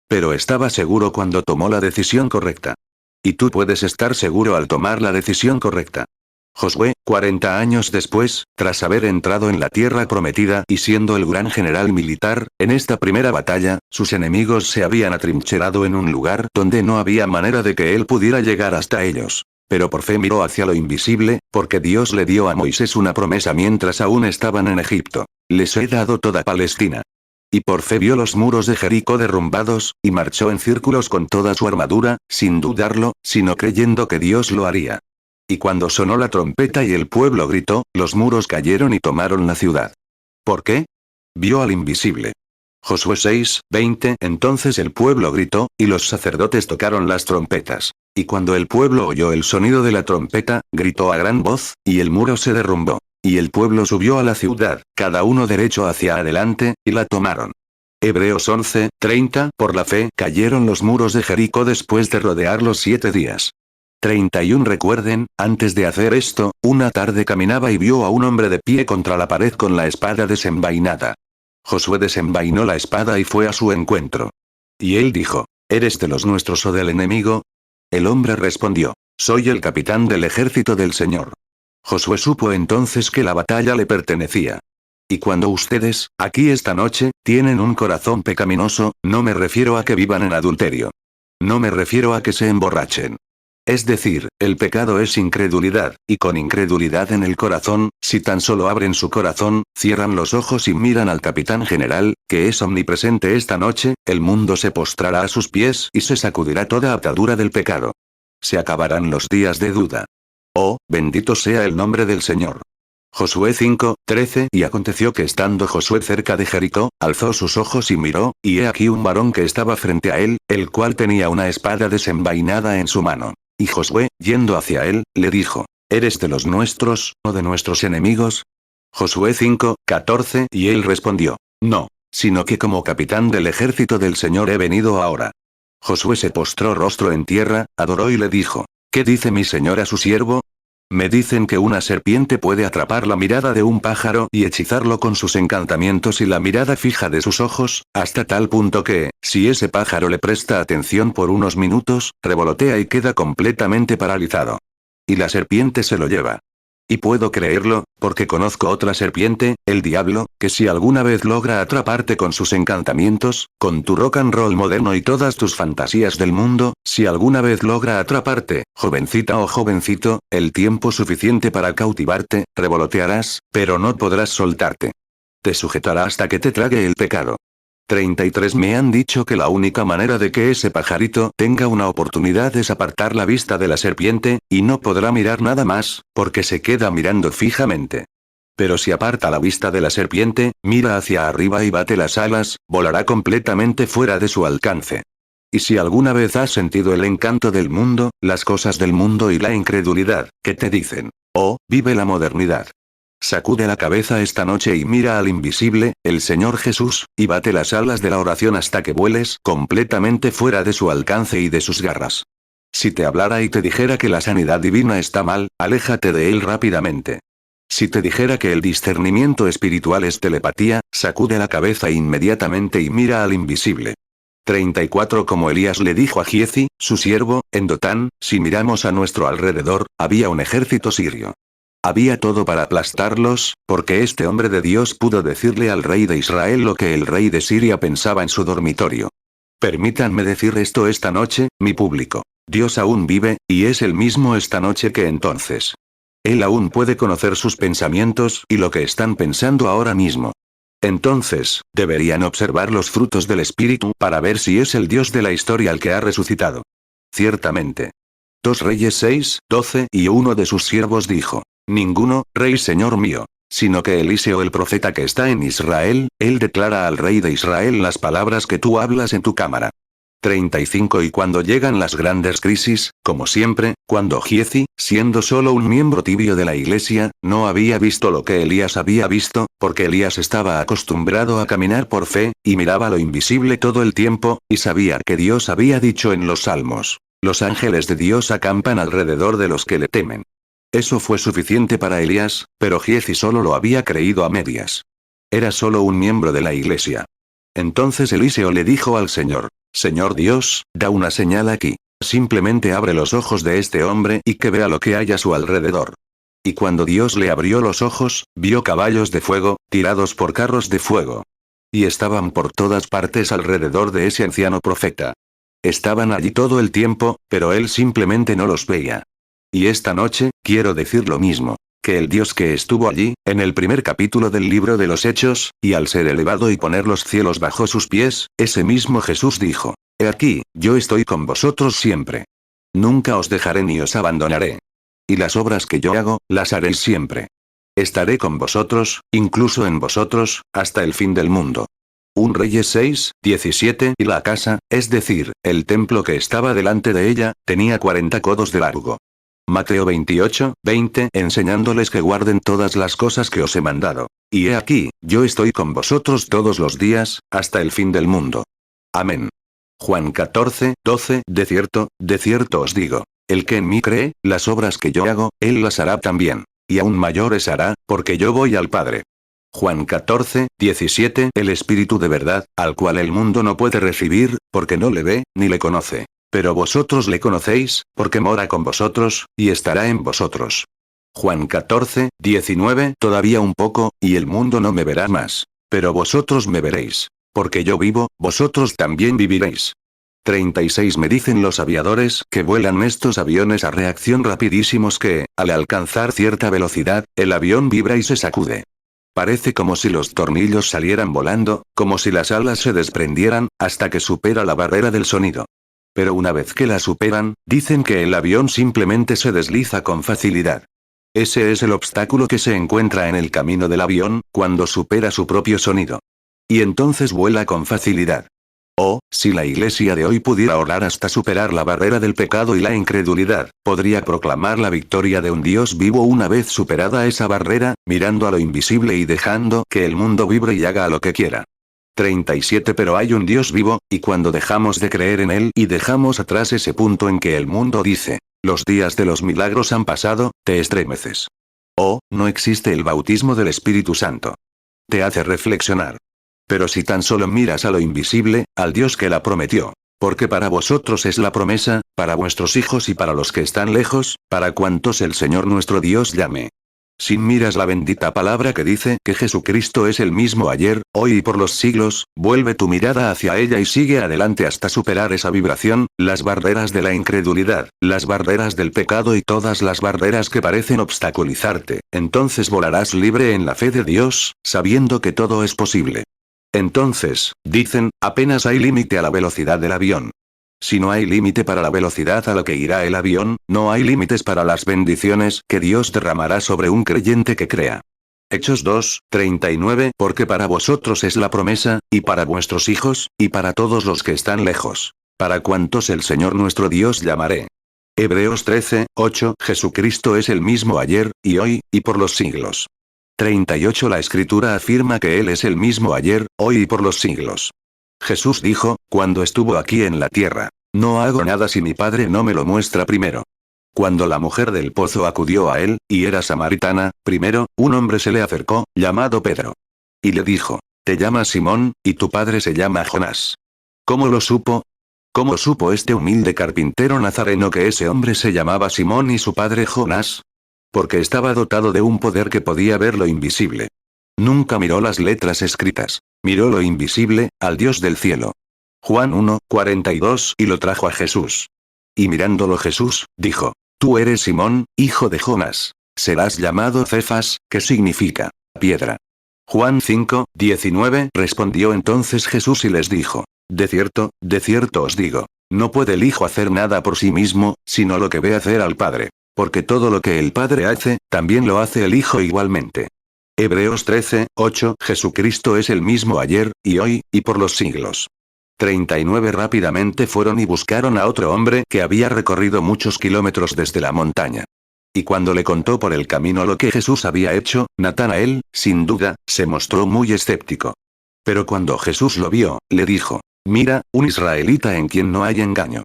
Pero estaba seguro cuando tomó la decisión correcta. Y tú puedes estar seguro al tomar la decisión correcta. Josué, 40 años después, tras haber entrado en la tierra prometida y siendo el gran general militar, en esta primera batalla, sus enemigos se habían atrincherado en un lugar donde no había manera de que él pudiera llegar hasta ellos. Pero por fe miró hacia lo invisible, porque Dios le dio a Moisés una promesa mientras aún estaban en Egipto. Les he dado toda Palestina. Y por fe vio los muros de Jericó derrumbados, y marchó en círculos con toda su armadura, sin dudarlo, sino creyendo que Dios lo haría. Y cuando sonó la trompeta y el pueblo gritó, los muros cayeron y tomaron la ciudad. ¿Por qué? Vio al invisible. Josué 6, 20 Entonces el pueblo gritó, y los sacerdotes tocaron las trompetas. Y cuando el pueblo oyó el sonido de la trompeta, gritó a gran voz, y el muro se derrumbó. Y el pueblo subió a la ciudad, cada uno derecho hacia adelante, y la tomaron. Hebreos 11, 30 Por la fe cayeron los muros de Jericó después de rodearlos 7 días. 31 Recuerden, antes de hacer esto, una tarde caminaba y vio a un hombre de pie contra la pared con la espada desenvainada. Josué desenvainó la espada y fue a su encuentro. Y él dijo, ¿eres de los nuestros o del enemigo? El hombre respondió, soy el capitán del ejército del Señor. Josué supo entonces que la batalla le pertenecía. Y cuando ustedes, aquí esta noche, tienen un corazón pecaminoso, no me refiero a que vivan en adulterio. No me refiero a que se emborrachen. Es decir, el pecado es incredulidad, y con incredulidad en el corazón, si tan solo abren su corazón, cierran los ojos y miran al capitán general, que es omnipresente esta noche, el mundo se postrará a sus pies y se sacudirá toda atadura del pecado. Se acabarán los días de duda. Oh, bendito sea el nombre del Señor. Josué 5, 13 Y aconteció que estando Josué cerca de Jericó, alzó sus ojos y miró, y he aquí un varón que estaba frente a él, el cual tenía una espada desenvainada en su mano. Y Josué, yendo hacia él, le dijo, ¿eres de los nuestros, o de nuestros enemigos? Josué 5, 14 Y él respondió, no, sino que como capitán del ejército del Señor he venido ahora. Josué se postró rostro en tierra, adoró y le dijo, ¿qué dice mi señor a su siervo? Me dicen que una serpiente puede atrapar la mirada de un pájaro y hechizarlo con sus encantamientos y la mirada fija de sus ojos, hasta tal punto que, si ese pájaro le presta atención por unos minutos, revolotea y queda completamente paralizado. Y la serpiente se lo lleva. Y puedo creerlo, porque conozco otra serpiente, el diablo, que si alguna vez logra atraparte con sus encantamientos, con tu rock and roll moderno y todas tus fantasías del mundo, si alguna vez logra atraparte, jovencita o jovencito, el tiempo suficiente para cautivarte, revolotearás, pero no podrás soltarte. Te sujetará hasta que te trague el pecado. 33 Me han dicho que la única manera de que ese pajarito tenga una oportunidad es apartar la vista de la serpiente, y no podrá mirar nada más, porque se queda mirando fijamente. Pero si aparta la vista de la serpiente, mira hacia arriba y bate las alas, volará completamente fuera de su alcance. Y si alguna vez has sentido el encanto del mundo, las cosas del mundo y la incredulidad, que te dicen, oh, vive la modernidad. Sacude la cabeza esta noche y mira al invisible, el Señor Jesús, y bate las alas de la oración hasta que vueles completamente fuera de su alcance y de sus garras. Si te hablara y te dijera que la sanidad divina está mal, aléjate de él rápidamente. Si te dijera que el discernimiento espiritual es telepatía, sacude la cabeza inmediatamente y mira al invisible. 34 Como Elías le dijo a Giezi, su siervo, en Dotán, si miramos a nuestro alrededor, había un ejército sirio. Había todo para aplastarlos, porque este hombre de Dios pudo decirle al rey de Israel lo que el rey de Siria pensaba en su dormitorio. Permítanme decir esto esta noche, mi público. Dios aún vive, y es el mismo esta noche que entonces. Él aún puede conocer sus pensamientos y lo que están pensando ahora mismo. Entonces, deberían observar los frutos del Espíritu para ver si es el Dios de la historia el que ha resucitado. Ciertamente. 2 Reyes 6, 12 Y uno de sus siervos dijo: Ninguno, rey señor mío, sino que Eliseo el profeta que está en Israel, él declara al rey de Israel las palabras que tú hablas en tu cámara. 35 Y cuando llegan las grandes crisis, como siempre, cuando Giezi, siendo solo un miembro tibio de la iglesia, no había visto lo que Elías había visto, porque Elías estaba acostumbrado a caminar por fe, y miraba lo invisible todo el tiempo, y sabía que Dios había dicho en los Salmos: los ángeles de Dios acampan alrededor de los que le temen. Eso fue suficiente para Elías, pero Giezi solo lo había creído a medias. Era solo un miembro de la iglesia. Entonces Eliseo le dijo al Señor: Señor Dios, da una señal aquí. Simplemente abre los ojos de este hombre y que vea lo que hay a su alrededor. Y cuando Dios le abrió los ojos, vio caballos de fuego, tirados por carros de fuego. Y estaban por todas partes alrededor de ese anciano profeta. Estaban allí todo el tiempo, pero él simplemente no los veía. Y esta noche, quiero decir lo mismo, que el Dios que estuvo allí, en el primer capítulo del libro de los Hechos, y al ser elevado y poner los cielos bajo sus pies, ese mismo Jesús dijo: He aquí, yo estoy con vosotros siempre. Nunca os dejaré ni os abandonaré. Y las obras que yo hago, las haréis siempre. Estaré con vosotros, incluso en vosotros, hasta el fin del mundo. 1 Reyes 6, 17 Y la casa, es decir, el templo que estaba delante de ella, tenía 40 codos de largo. Mateo 28, 20 Enseñándoles que guarden todas las cosas que os he mandado. Y he aquí, yo estoy con vosotros todos los días, hasta el fin del mundo. Amén. Juan 14, 12 De cierto os digo, el que en mí cree, las obras que yo hago, él las hará también. Y aún mayores hará, porque yo voy al Padre. Juan 14, 17 El Espíritu de verdad, al cual el mundo no puede recibir, porque no le ve, ni le conoce. Pero vosotros le conocéis, porque mora con vosotros, y estará en vosotros. Juan 14, 19 Todavía un poco, y el mundo no me verá más. Pero vosotros me veréis. Porque yo vivo, vosotros también viviréis. 36 Me dicen los aviadores que vuelan estos aviones a reacción rapidísimos que, al alcanzar cierta velocidad, el avión vibra y se sacude. Parece como si los tornillos salieran volando, como si las alas se desprendieran, hasta que supera la barrera del sonido. Pero una vez que la superan, dicen que el avión simplemente se desliza con facilidad. Ese es el obstáculo que se encuentra en el camino del avión, cuando supera su propio sonido. Y entonces vuela con facilidad. Oh, si la iglesia de hoy pudiera orar hasta superar la barrera del pecado y la incredulidad, podría proclamar la victoria de un Dios vivo una vez superada esa barrera, mirando a lo invisible y dejando que el mundo vibre y haga lo que quiera. 37 Pero hay un Dios vivo, y cuando dejamos de creer en Él y dejamos atrás ese punto en que el mundo dice: los días de los milagros han pasado, te estremeces. Oh, no existe el bautismo del Espíritu Santo. Te hace reflexionar. Pero si tan solo miras a lo invisible, al Dios que la prometió. Porque para vosotros es la promesa, para vuestros hijos y para los que están lejos, para cuantos el Señor nuestro Dios llame. Si miras la bendita palabra que dice que Jesucristo es el mismo ayer, hoy y por los siglos, vuelve tu mirada hacia ella y sigue adelante hasta superar esa vibración, las barreras de la incredulidad, las barreras del pecado y todas las barreras que parecen obstaculizarte, entonces volarás libre en la fe de Dios, sabiendo que todo es posible. Entonces, dicen, apenas hay límite a la velocidad del avión. Si no hay límite para la velocidad a la que irá el avión, no hay límites para las bendiciones que Dios derramará sobre un creyente que crea. Hechos 2:39 Porque para vosotros es la promesa, y para vuestros hijos, y para todos los que están lejos. Para cuantos el Señor nuestro Dios llamaré. Hebreos 13:8 Jesucristo es el mismo ayer, y hoy, y por los siglos. 38 La Escritura afirma que Él es el mismo ayer, hoy y por los siglos. Jesús dijo, cuando estuvo aquí en la tierra, no hago nada si mi Padre no me lo muestra primero. Cuando la mujer del pozo acudió a él, y era samaritana, primero, un hombre se le acercó, llamado Pedro. Y le dijo, te llamas Simón, y tu padre se llama Jonás. ¿Cómo lo supo? ¿Cómo supo este humilde carpintero nazareno que ese hombre se llamaba Simón y su padre Jonás? Porque estaba dotado de un poder que podía ver lo invisible. Nunca miró las letras escritas. Miró lo invisible, al Dios del cielo. Juan 1:42 y lo trajo a Jesús. Y mirándolo Jesús, dijo, tú eres Simón, hijo de Jonás. Serás llamado Cefas, que significa piedra. Juan 5:19 respondió entonces Jesús y les dijo, de cierto os digo, no puede el Hijo hacer nada por sí mismo, sino lo que ve hacer al Padre. Porque todo lo que el Padre hace, también lo hace el Hijo igualmente. Hebreos 13:8 Jesucristo es el mismo ayer, y hoy, y por los siglos. 39 Rápidamente fueron y buscaron a otro hombre que había recorrido muchos kilómetros desde la montaña. Y cuando le contó por el camino lo que Jesús había hecho, Natanael, sin duda, se mostró muy escéptico. Pero cuando Jesús lo vio, le dijo, mira, un israelita en quien no hay engaño.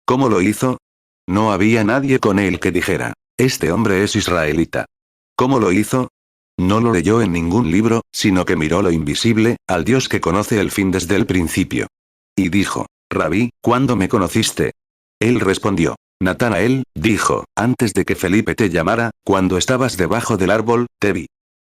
¿Cómo lo hizo? No había nadie con él que dijera, este hombre es israelita. ¿Cómo lo hizo? No lo leyó en ningún libro, sino que miró lo invisible, al Dios que conoce el fin desde el principio. Y dijo, Rabí, ¿cuándo me conociste? Él respondió, Natanael, dijo, antes de que Felipe te llamara, cuando estabas debajo del árbol, te vi.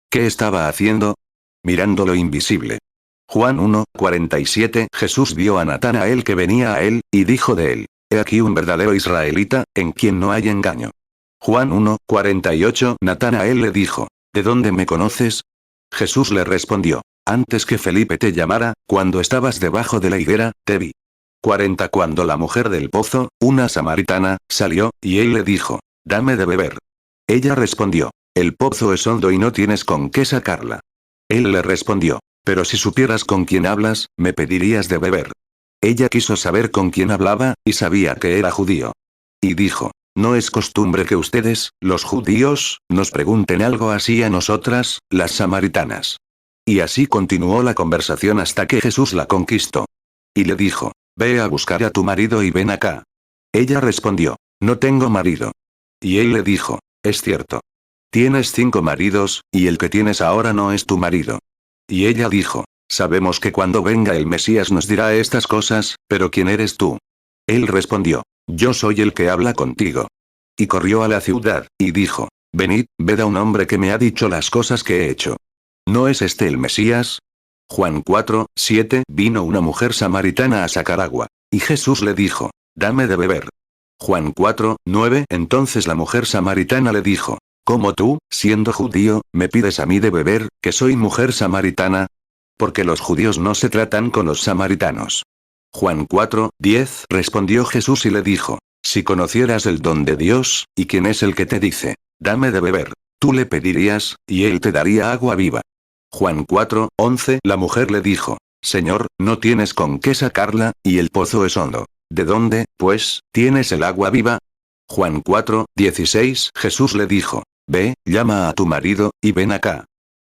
¿Qué estaba haciendo? Mirando lo invisible. Juan 1:47 Jesús vio a Natanael que venía a él, y dijo de él, he aquí un verdadero israelita, en quien no hay engaño. Juan 1:48 Natanael le dijo, ¿de dónde me conoces? Jesús le respondió, antes que Felipe te llamara, cuando estabas debajo de la higuera, te vi. 40 Cuando la mujer del pozo, una samaritana, salió, y él le dijo, dame de beber. Ella respondió, el pozo es hondo y no tienes con qué sacarla. Él le respondió, pero si supieras con quién hablas, me pedirías de beber. Ella quiso saber con quién hablaba, y sabía que era judío. Y dijo, no es costumbre que ustedes, los judíos, nos pregunten algo así a nosotras, las samaritanas. Y así continuó la conversación hasta que Jesús la conquistó. Y le dijo, ve a buscar a tu marido y ven acá. Ella respondió, no tengo marido. Y él le dijo, es cierto. Tienes 5 maridos, y el que tienes ahora no es tu marido. Y ella dijo, sabemos que cuando venga el Mesías nos dirá estas cosas, pero ¿quién eres tú? Él respondió, yo soy el que habla contigo. Y corrió a la ciudad, y dijo, venid, ved a un hombre que me ha dicho las cosas que he hecho. ¿No es este el Mesías? Juan 4:7 Vino una mujer samaritana a sacar agua. Y Jesús le dijo, dame de beber. Juan 4:9 Entonces la mujer samaritana le dijo, ¿cómo tú, siendo judío, me pides a mí de beber, que soy mujer samaritana? Porque los judíos no se tratan con los samaritanos. Juan 4:10 Respondió Jesús y le dijo, si conocieras el don de Dios, y quién es el que te dice, dame de beber, tú le pedirías, y él te daría agua viva. Juan 4:11 La mujer le dijo, Señor, no tienes con qué sacarla, y el pozo es hondo. ¿De dónde, pues, tienes el agua viva? Juan 4:16 Jesús le dijo, ve, llama a tu marido, y ven acá.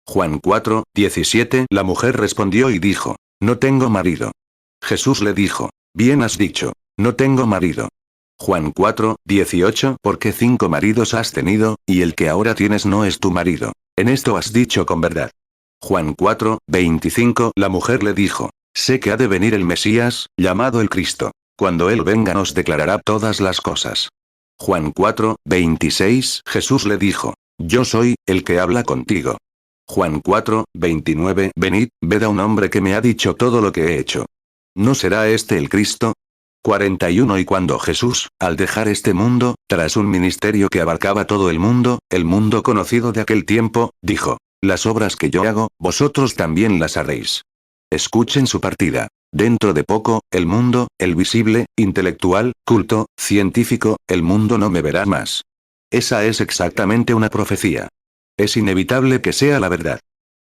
Juan 4:17 La mujer respondió y dijo, no tengo marido. Jesús le dijo, bien has dicho, no tengo marido. Juan 4:18 Porque 5 maridos has tenido, y el que ahora tienes no es tu marido. En esto has dicho con verdad. Juan 4:25 La mujer le dijo, sé que ha de venir el Mesías, llamado el Cristo. Cuando Él venga nos declarará todas las cosas. Juan 4, 26 Jesús le dijo: Yo soy, el que habla contigo. Juan 4, 29 Venid, ved a un hombre que me ha dicho todo lo que he hecho. ¿No será este el Cristo? 41 Y cuando Jesús, al dejar este mundo, tras un ministerio que abarcaba todo el mundo conocido de aquel tiempo, dijo: Las obras que yo hago, vosotros también las haréis. Escuchen su partida. Dentro de poco, el mundo, el visible, intelectual, culto, científico, el mundo no me verá más. Esa es exactamente una profecía. Es inevitable que sea la verdad.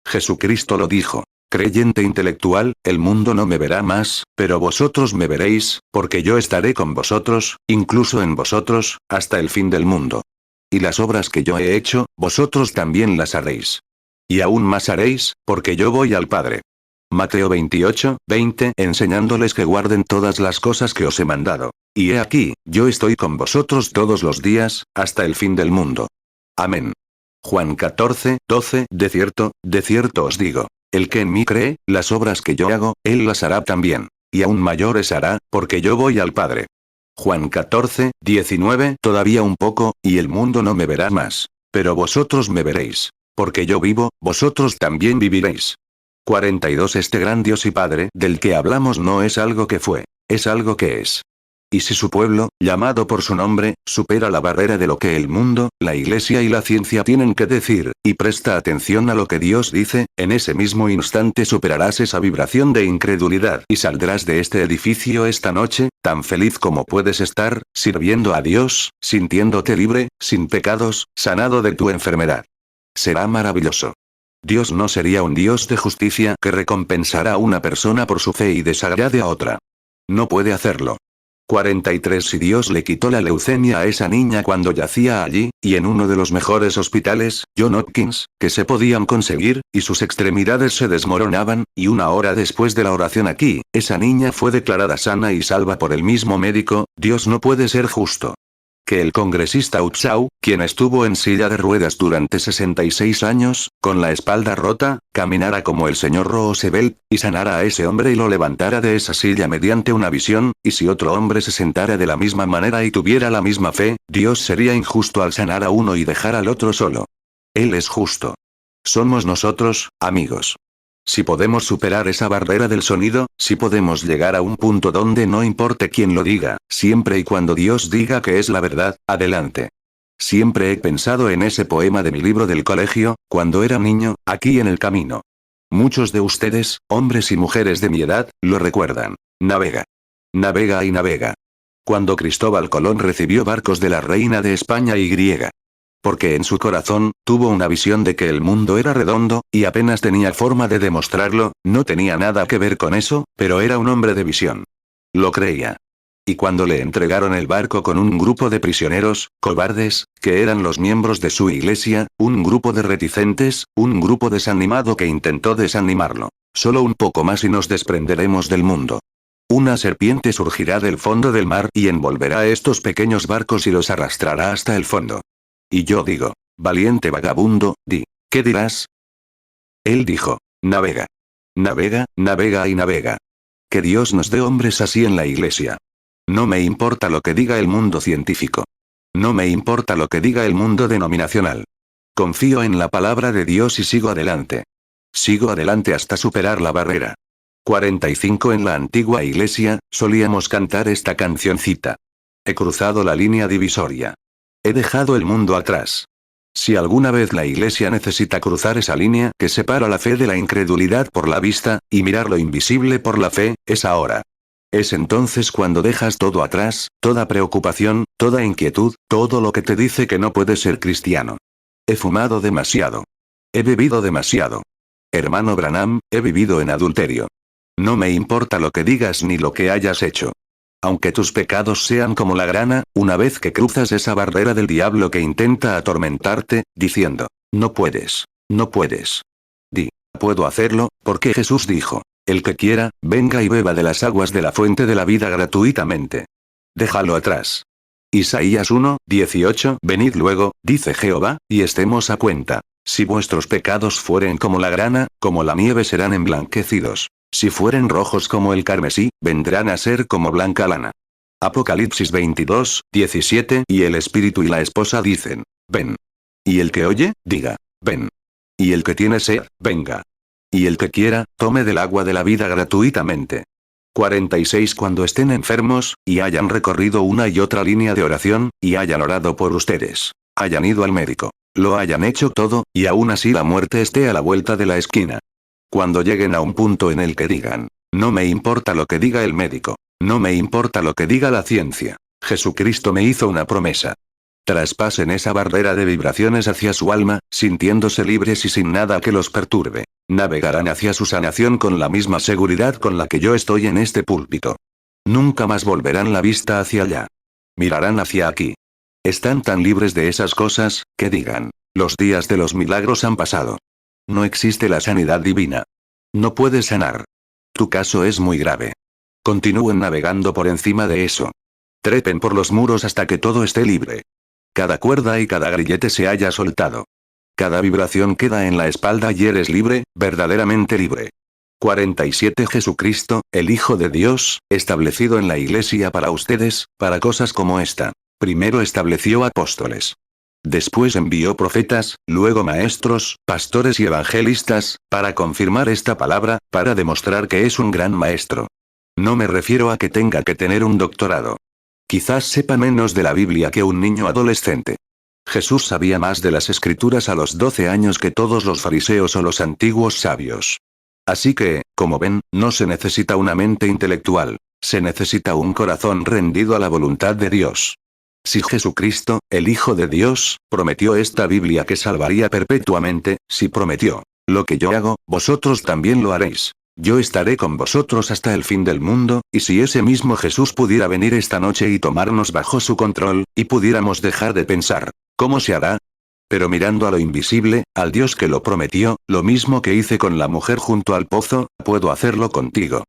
Jesucristo lo dijo. Creyente intelectual, el mundo no me verá más, pero vosotros me veréis, porque yo estaré con vosotros, incluso en vosotros, hasta el fin del mundo. Y las obras que yo he hecho, vosotros también las haréis. Y aún más haréis, porque yo voy al Padre. Mateo 28, 20 Enseñándoles que guarden todas las cosas que os he mandado. Y he aquí, yo estoy con vosotros todos los días, hasta el fin del mundo. Amén. Juan 14, 12 De cierto os digo. El que en mí cree, las obras que yo hago, él las hará también. Y aún mayores hará, porque yo voy al Padre. Juan 14, 19 Todavía un poco, y el mundo no me verá más. Pero vosotros me veréis. Porque yo vivo, vosotros también viviréis. 42 Este gran Dios y Padre del que hablamos no es algo que fue, es algo que es. Y si su pueblo, llamado por su nombre, supera la barrera de lo que el mundo, la iglesia y la ciencia tienen que decir, y presta atención a lo que Dios dice, en ese mismo instante superarás esa vibración de incredulidad y saldrás de este edificio esta noche, tan feliz como puedes estar, sirviendo a Dios, sintiéndote libre, sin pecados, sanado de tu enfermedad. Será maravilloso. Dios no sería un Dios de justicia que recompensará a una persona por su fe y desagrade a otra. No puede hacerlo. 43 Si Dios le quitó la leucemia a esa niña cuando yacía allí, y en uno de los mejores hospitales, John Hopkins, que se podían conseguir, y sus extremidades se desmoronaban, y una hora después de la oración aquí, esa niña fue declarada sana y salva por el mismo médico, Dios no puede ser justo. Que el congresista Utsaw, quien estuvo en silla de ruedas durante 66 años, con la espalda rota, caminara como el señor Roosevelt, y sanara a ese hombre y lo levantara de esa silla mediante una visión, y si otro hombre se sentara de la misma manera y tuviera la misma fe, Dios sería injusto al sanar a uno y dejar al otro solo. Él es justo. Somos nosotros, amigos. Si podemos superar esa barrera del sonido, si podemos llegar a un punto donde no importe quién lo diga, siempre y cuando Dios diga que es la verdad, adelante. Siempre he pensado en ese poema de mi libro del colegio, cuando era niño, aquí en el camino. Muchos de ustedes, hombres y mujeres de mi edad, lo recuerdan. Navega. Navega y navega. Cuando Cristóbal Colón recibió barcos de la reina de España y griega. Porque en su corazón, tuvo una visión de que el mundo era redondo, y apenas tenía forma de demostrarlo, no tenía nada que ver con eso, pero era un hombre de visión. Lo creía. Y cuando le entregaron el barco con un grupo de prisioneros, cobardes, que eran los miembros de su iglesia, un grupo de reticentes, un grupo desanimado que intentó desanimarlo. Solo un poco más y nos desprenderemos del mundo. Una serpiente surgirá del fondo del mar y envolverá a estos pequeños barcos y los arrastrará hasta el fondo. Y yo digo, valiente vagabundo, ¿qué dirás? Él dijo, navega. Navega, navega y navega. Que Dios nos dé hombres así en la iglesia. No me importa lo que diga el mundo científico. No me importa lo que diga el mundo denominacional. Confío en la palabra de Dios y sigo adelante. Sigo adelante hasta superar la barrera. 45 En la antigua iglesia, solíamos cantar esta cancioncita. He cruzado la línea divisoria. He dejado el mundo atrás. Si alguna vez la iglesia necesita cruzar esa línea que separa la fe de la incredulidad por la vista, y mirar lo invisible por la fe, es ahora. Es entonces cuando dejas todo atrás, toda preocupación, toda inquietud, todo lo que te dice que no puedes ser cristiano. He fumado demasiado. He bebido demasiado. Hermano Branham, he vivido en adulterio. No me importa lo que digas ni lo que hayas hecho. Aunque tus pecados sean como la grana, una vez que cruzas esa barrera del diablo que intenta atormentarte, diciendo, no puedes, no puedes. Puedo hacerlo, porque Jesús dijo, el que quiera, venga y beba de las aguas de la fuente de la vida gratuitamente. Déjalo atrás. Isaías 1, 18 Venid luego, dice Jehová, y estemos a cuenta. Si vuestros pecados fueren como la grana, como la nieve serán emblanquecidos. Si fueren rojos como el carmesí, vendrán a ser como blanca lana. Apocalipsis 22, 17. Y el espíritu y la esposa dicen, ven. Y el que oye, diga, ven. Y el que tiene sed, venga. Y el que quiera, tome del agua de la vida gratuitamente. 46. Cuando estén enfermos, y hayan recorrido una y otra línea de oración, y hayan orado por ustedes. Hayan ido al médico. Lo hayan hecho todo, y aún así la muerte esté a la vuelta de la esquina. Cuando lleguen a un punto en el que digan, no me importa lo que diga el médico. No me importa lo que diga la ciencia. Jesucristo me hizo una promesa. Traspasen esa barrera de vibraciones hacia su alma, sintiéndose libres y sin nada que los perturbe. Navegarán hacia su sanación con la misma seguridad con la que yo estoy en este púlpito. Nunca más volverán la vista hacia allá. Mirarán hacia aquí. Están tan libres de esas cosas, que digan, los días de los milagros han pasado. No existe la sanidad divina. No puedes sanar. Tu caso es muy grave. Continúen navegando por encima de eso. Trepen por los muros hasta que todo esté libre. Cada cuerda y cada grillete se haya soltado. Cada vibración queda en la espalda y eres libre, verdaderamente libre. 47. Jesucristo, el Hijo de Dios, establecido en la Iglesia para ustedes, para cosas como esta. Primero estableció apóstoles. Después envió profetas, luego maestros, pastores y evangelistas, para confirmar esta palabra, para demostrar que es un gran maestro. No me refiero a que tenga que tener un doctorado. Quizás sepa menos de la Biblia que un niño adolescente. Jesús sabía más de las Escrituras a los 12 años que todos los fariseos o los antiguos sabios. Así que, como ven, no se necesita una mente intelectual, se necesita un corazón rendido a la voluntad de Dios. Si Jesucristo, el Hijo de Dios, prometió esta Biblia que salvaría perpetuamente, si prometió, lo que yo hago, vosotros también lo haréis. Yo estaré con vosotros hasta el fin del mundo, y si ese mismo Jesús pudiera venir esta noche y tomarnos bajo su control, y pudiéramos dejar de pensar, ¿cómo se hará? Pero mirando a lo invisible, al Dios que lo prometió, lo mismo que hice con la mujer junto al pozo, puedo hacerlo contigo.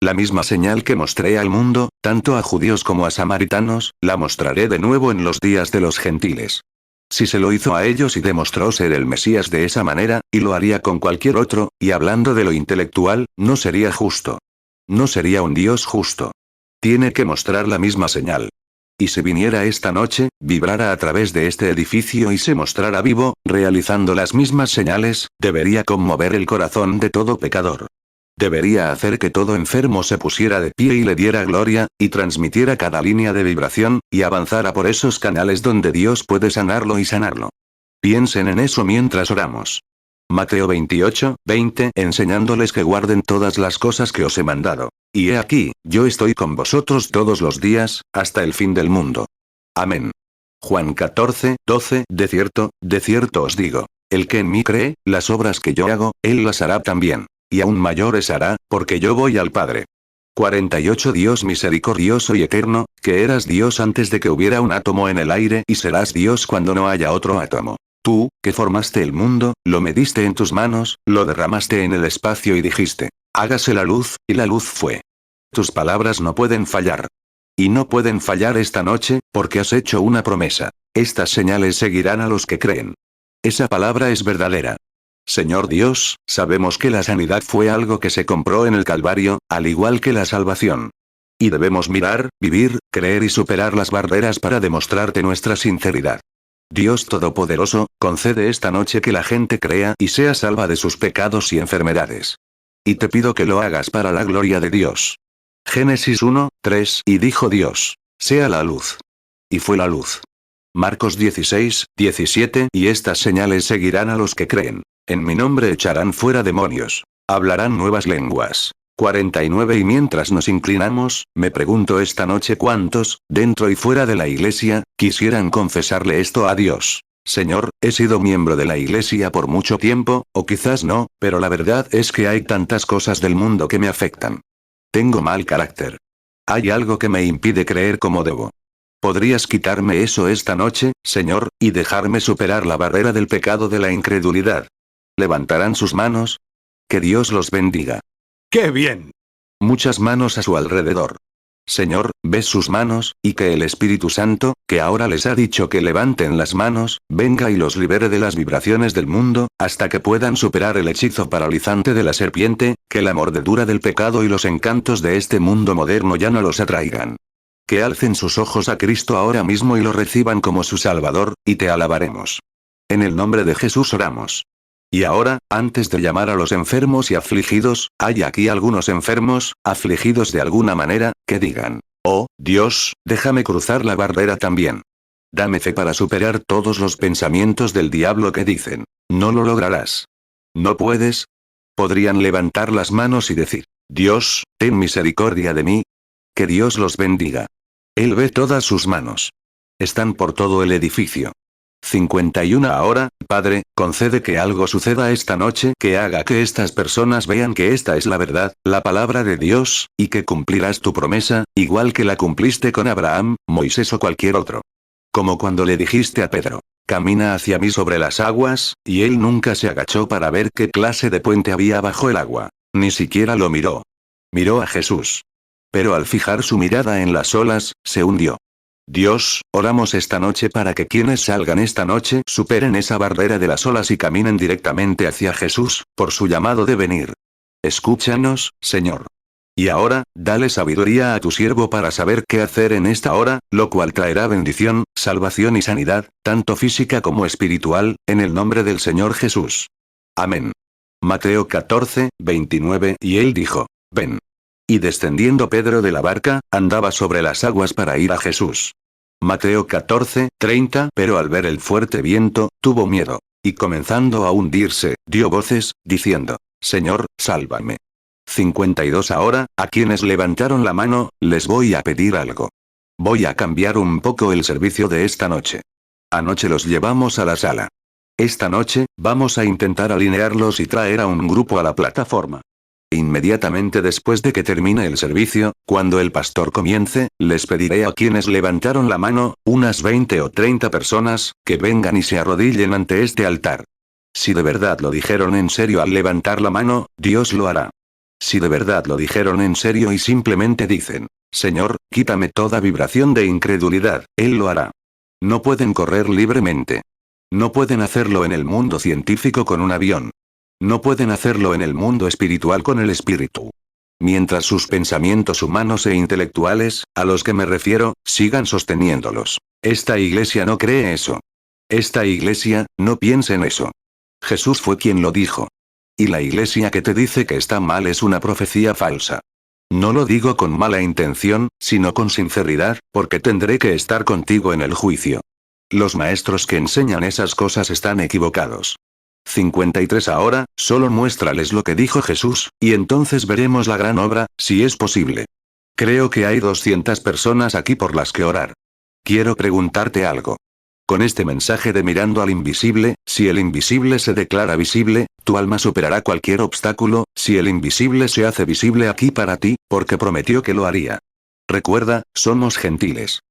La misma señal que mostré al mundo, tanto a judíos como a samaritanos, la mostraré de nuevo en los días de los gentiles. Si se lo hizo a ellos y demostró ser el Mesías de esa manera, y lo haría con cualquier otro, y hablando de lo intelectual, no sería justo. No sería un Dios justo. Tiene que mostrar la misma señal. Y si viniera esta noche, vibrara a través de este edificio y se mostrara vivo, realizando las mismas señales, debería conmover el corazón de todo pecador. Debería hacer que todo enfermo se pusiera de pie y le diera gloria, y transmitiera cada línea de vibración, y avanzara por esos canales donde Dios puede sanarlo y sanarlo. Piensen en eso mientras oramos. Mateo 28, 20, enseñándoles que guarden todas las cosas que os he mandado. Y he aquí, yo estoy con vosotros todos los días, hasta el fin del mundo. Amén. Juan 14, 12, de cierto os digo, el que en mí cree, las obras que yo hago, él las hará también. Y aún mayores hará, porque yo voy al Padre. 48. Dios misericordioso y eterno, que eras Dios antes de que hubiera un átomo en el aire y serás Dios cuando no haya otro átomo. Tú, que formaste el mundo, lo mediste en tus manos, lo derramaste en el espacio y dijiste, hágase la luz, y la luz fue. Tus palabras no pueden fallar. Y no pueden fallar esta noche, porque has hecho una promesa. Estas señales seguirán a los que creen. Esa palabra es verdadera. Señor Dios, sabemos que la sanidad fue algo que se compró en el Calvario, al igual que la salvación. Y debemos mirar, vivir, creer y superar las barreras para demostrarte nuestra sinceridad. Dios Todopoderoso, concede esta noche que la gente crea y sea salva de sus pecados y enfermedades. Y te pido que lo hagas para la gloria de Dios. Génesis 1, 3. Y dijo Dios, sea la luz. Y fue la luz. Marcos 16, 17. Y estas señales seguirán a los que creen. En mi nombre echarán fuera demonios. Hablarán nuevas lenguas. 49. Y mientras nos inclinamos, me pregunto esta noche cuántos, dentro y fuera de la iglesia, quisieran confesarle esto a Dios. Señor, he sido miembro de la iglesia por mucho tiempo, o quizás no, pero la verdad es que hay tantas cosas del mundo que me afectan. Tengo mal carácter. Hay algo que me impide creer como debo. ¿Podrías quitarme eso esta noche, Señor, y dejarme superar la barrera del pecado de la incredulidad? ¿Levantarán sus manos? Que Dios los bendiga. ¡Qué bien! Muchas manos a su alrededor. Señor, ves sus manos, y que el Espíritu Santo, que ahora les ha dicho que levanten las manos, venga y los libere de las vibraciones del mundo, hasta que puedan superar el hechizo paralizante de la serpiente, que la mordedura del pecado y los encantos de este mundo moderno ya no los atraigan. Que alcen sus ojos a Cristo ahora mismo y lo reciban como su Salvador, y te alabaremos. En el nombre de Jesús oramos. Y ahora, antes de llamar a los enfermos y afligidos, hay aquí algunos enfermos, afligidos de alguna manera, que digan: oh, Dios, déjame cruzar la barrera también. Dame fe para superar todos los pensamientos del diablo que dicen: no lo lograrás. ¿No puedes? Podrían levantar las manos y decir: Dios, ten misericordia de mí. Que Dios los bendiga. Él ve todas sus manos. Están por todo el edificio. 51 ahora, Padre, concede que algo suceda esta noche que haga que estas personas vean que esta es la verdad, la palabra de Dios, y que cumplirás tu promesa, igual que la cumpliste con Abraham, Moisés o cualquier otro. Como cuando le dijiste a Pedro: camina hacia mí sobre las aguas, y él nunca se agachó para ver qué clase de puente había bajo el agua. Ni siquiera lo miró. Miró a Jesús. Pero al fijar su mirada en las olas, se hundió. Dios, oramos esta noche para que quienes salgan esta noche superen esa barrera de las olas y caminen directamente hacia Jesús, por su llamado de venir. Escúchanos, Señor. Y ahora, dale sabiduría a tu siervo para saber qué hacer en esta hora, lo cual traerá bendición, salvación y sanidad, tanto física como espiritual, en el nombre del Señor Jesús. Amén. Mateo 14, 29, y él dijo: ven. Y descendiendo Pedro de la barca, andaba sobre las aguas para ir a Jesús. Mateo 14, 30. Pero al ver el fuerte viento, tuvo miedo. Y comenzando a hundirse, dio voces, diciendo: Señor, sálvame. 52 ahora, a quienes levantaron la mano, les voy a pedir algo. Voy a cambiar un poco el servicio de esta noche. Anoche los llevamos a la sala. Esta noche, vamos a intentar alinearlos y traer a un grupo a la plataforma. Inmediatamente después de que termine el servicio, cuando el pastor comience, les pediré a quienes levantaron la mano, unas 20 o 30 personas, que vengan y se arrodillen ante este altar. Si de verdad lo dijeron en serio al levantar la mano, Dios lo hará. Si de verdad lo dijeron en serio y simplemente dicen: Señor, quítame toda vibración de incredulidad, Él lo hará. No pueden correr libremente. No pueden hacerlo en el mundo científico con un avión. No pueden hacerlo en el mundo espiritual con el espíritu. Mientras sus pensamientos humanos e intelectuales, a los que me refiero, sigan sosteniéndolos. Esta iglesia no cree eso. Esta iglesia, no piensa en eso. Jesús fue quien lo dijo. Y la iglesia que te dice que está mal es una profecía falsa. No lo digo con mala intención, sino con sinceridad, porque tendré que estar contigo en el juicio. Los maestros que enseñan esas cosas están equivocados. 53 ahora, solo muéstrales lo que dijo Jesús, y entonces veremos la gran obra, si es posible. Creo que hay 200 personas aquí por las que orar. Quiero preguntarte algo. Con este mensaje de mirando al invisible, si el invisible se declara visible, tu alma superará cualquier obstáculo, si el invisible se hace visible aquí para ti, porque prometió que lo haría. Recuerda, somos gentiles.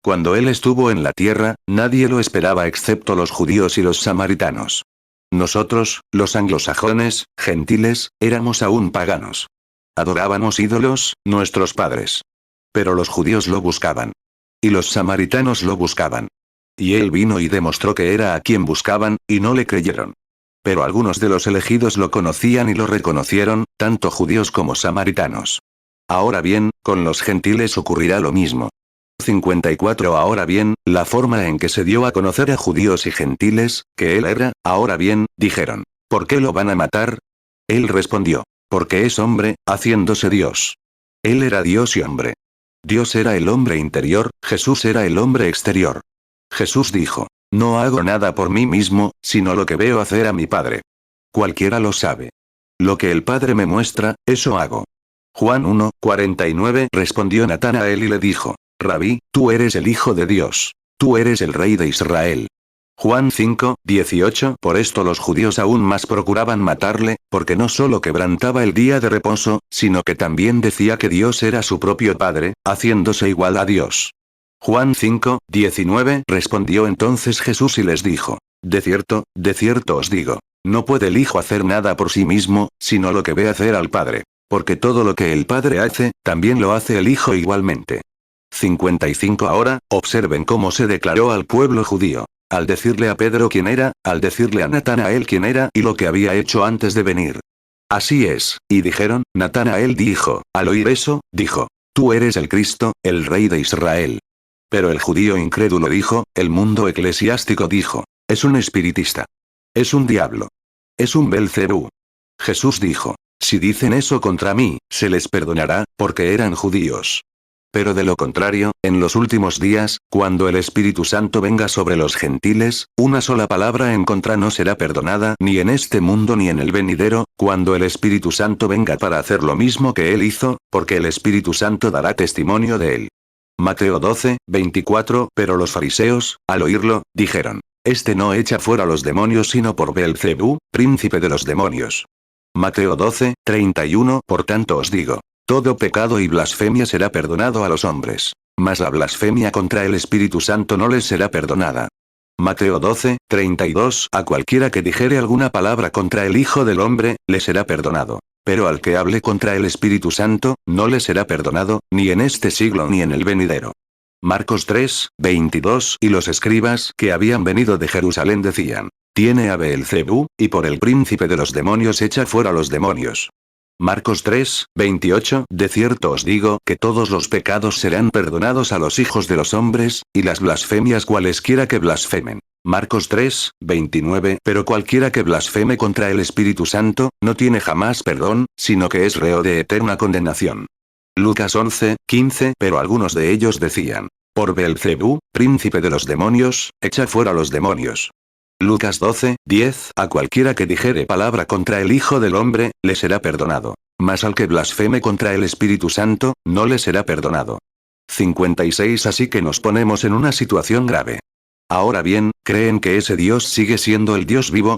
Cuando Él estuvo en la tierra, nadie lo esperaba excepto los judíos y los samaritanos. Nosotros, los anglosajones, gentiles, éramos aún paganos. Adorábamos ídolos, nuestros padres. Pero los judíos lo buscaban. Y los samaritanos lo buscaban. Y Él vino y demostró que era a quien buscaban, y no le creyeron. Pero algunos de los elegidos lo conocían y lo reconocieron, tanto judíos como samaritanos. Ahora bien, con los gentiles ocurrirá lo mismo. 54 Ahora bien, la forma en que se dio a conocer a judíos y gentiles, que Él era, ahora bien, dijeron: ¿por qué lo van a matar? Él respondió: porque es hombre, haciéndose Dios. Él era Dios y hombre. Dios era el hombre interior, Jesús era el hombre exterior. Jesús dijo: no hago nada por mí mismo, sino lo que veo hacer a mi Padre. Cualquiera lo sabe. Lo que el Padre me muestra, eso hago. Juan 1, 49 Respondió Natanael y le dijo: Rabí, tú eres el Hijo de Dios. Tú eres el Rey de Israel. Juan 5, 18 Por esto los judíos aún más procuraban matarle, porque no solo quebrantaba el día de reposo, sino que también decía que Dios era su propio Padre, haciéndose igual a Dios. Juan 5, 19 Respondió entonces Jesús y les dijo: de cierto os digo, no puede el Hijo hacer nada por sí mismo, sino lo que ve hacer al Padre. Porque todo lo que el Padre hace, también lo hace el Hijo igualmente. 55 Ahora, observen cómo se declaró al pueblo judío. Al decirle a Pedro quién era, al decirle a Natanael quién era y lo que había hecho antes de venir. Así es, y dijeron, Natanael dijo, al oír eso, dijo, tú eres el Cristo, el Rey de Israel. Pero el judío incrédulo dijo, el mundo eclesiástico dijo, es un espiritista. Es un diablo. Es un Belcebú. Jesús dijo, si dicen eso contra mí, se les perdonará, porque eran judíos. Pero de lo contrario, en los últimos días, cuando el Espíritu Santo venga sobre los gentiles, una sola palabra en contra no será perdonada ni en este mundo ni en el venidero, cuando el Espíritu Santo venga para hacer lo mismo que él hizo, porque el Espíritu Santo dará testimonio de él. Mateo 12, 24 Pero los fariseos, al oírlo, dijeron, este no echa fuera los demonios sino por Beelzebú, príncipe de los demonios. Mateo 12, 31 Por tanto os digo, todo pecado y blasfemia será perdonado a los hombres, mas la blasfemia contra el Espíritu Santo no les será perdonada. Mateo 12, 32 A cualquiera que dijere alguna palabra contra el Hijo del Hombre, le será perdonado. Pero al que hable contra el Espíritu Santo, no le será perdonado, ni en este siglo ni en el venidero. Marcos 3, 22 Y los escribas que habían venido de Jerusalén decían, tiene a Beelzebú, y por el príncipe de los demonios echa fuera los demonios. Marcos 3, 28 De cierto os digo que todos los pecados serán perdonados a los hijos de los hombres, y las blasfemias cualesquiera que blasfemen. Marcos 3, 29 Pero cualquiera que blasfeme contra el Espíritu Santo, no tiene jamás perdón, sino que es reo de eterna condenación. Lucas 11, 15 Pero algunos de ellos decían, por Beelzebú, príncipe de los demonios, echa fuera los demonios. Lucas 12, 10 A cualquiera que dijere palabra contra el Hijo del Hombre, le será perdonado. Mas al que blasfeme contra el Espíritu Santo, no le será perdonado. 56 Así que nos ponemos en una situación grave. Ahora bien, ¿creen que ese Dios sigue siendo el Dios vivo?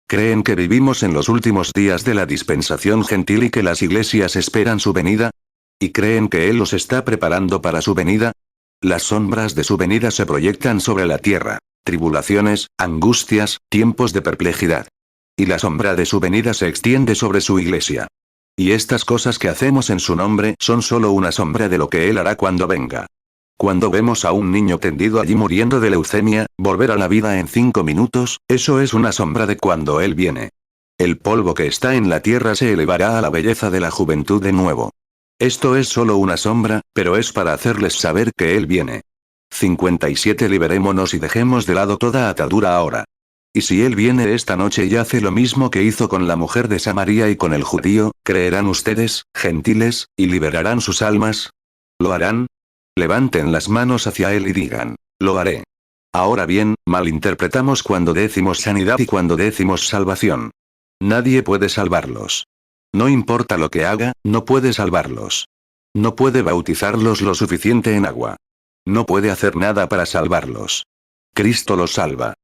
¿Creen que vivimos en los últimos días de la dispensación gentil y que las iglesias esperan su venida? ¿Y creen que Él los está preparando para su venida? Las sombras de su venida se proyectan sobre la tierra. Tribulaciones, angustias, tiempos de perplejidad. Y la sombra de su venida se extiende sobre su iglesia. Y estas cosas que hacemos en su nombre son solo una sombra de lo que Él hará cuando venga. Cuando vemos a un niño tendido allí muriendo de leucemia, volver a la vida en 5 minutos, eso es una sombra de cuando Él viene. El polvo que está en la tierra se elevará a la belleza de la juventud de nuevo. Esto es solo una sombra, pero es para hacerles saber que Él viene. 57 Liberémonos y dejemos de lado toda atadura ahora. Y si Él viene esta noche y hace lo mismo que hizo con la mujer de Samaria y con el judío, ¿creerán ustedes, gentiles, y liberarán sus almas? ¿Lo harán? Levanten las manos hacia Él y digan, lo haré. Ahora bien, malinterpretamos cuando decimos sanidad y cuando decimos salvación. Nadie puede salvarlos. No importa lo que haga, no puede salvarlos. No puede bautizarlos lo suficiente en agua. No puede hacer nada para salvarlos. Cristo los salva.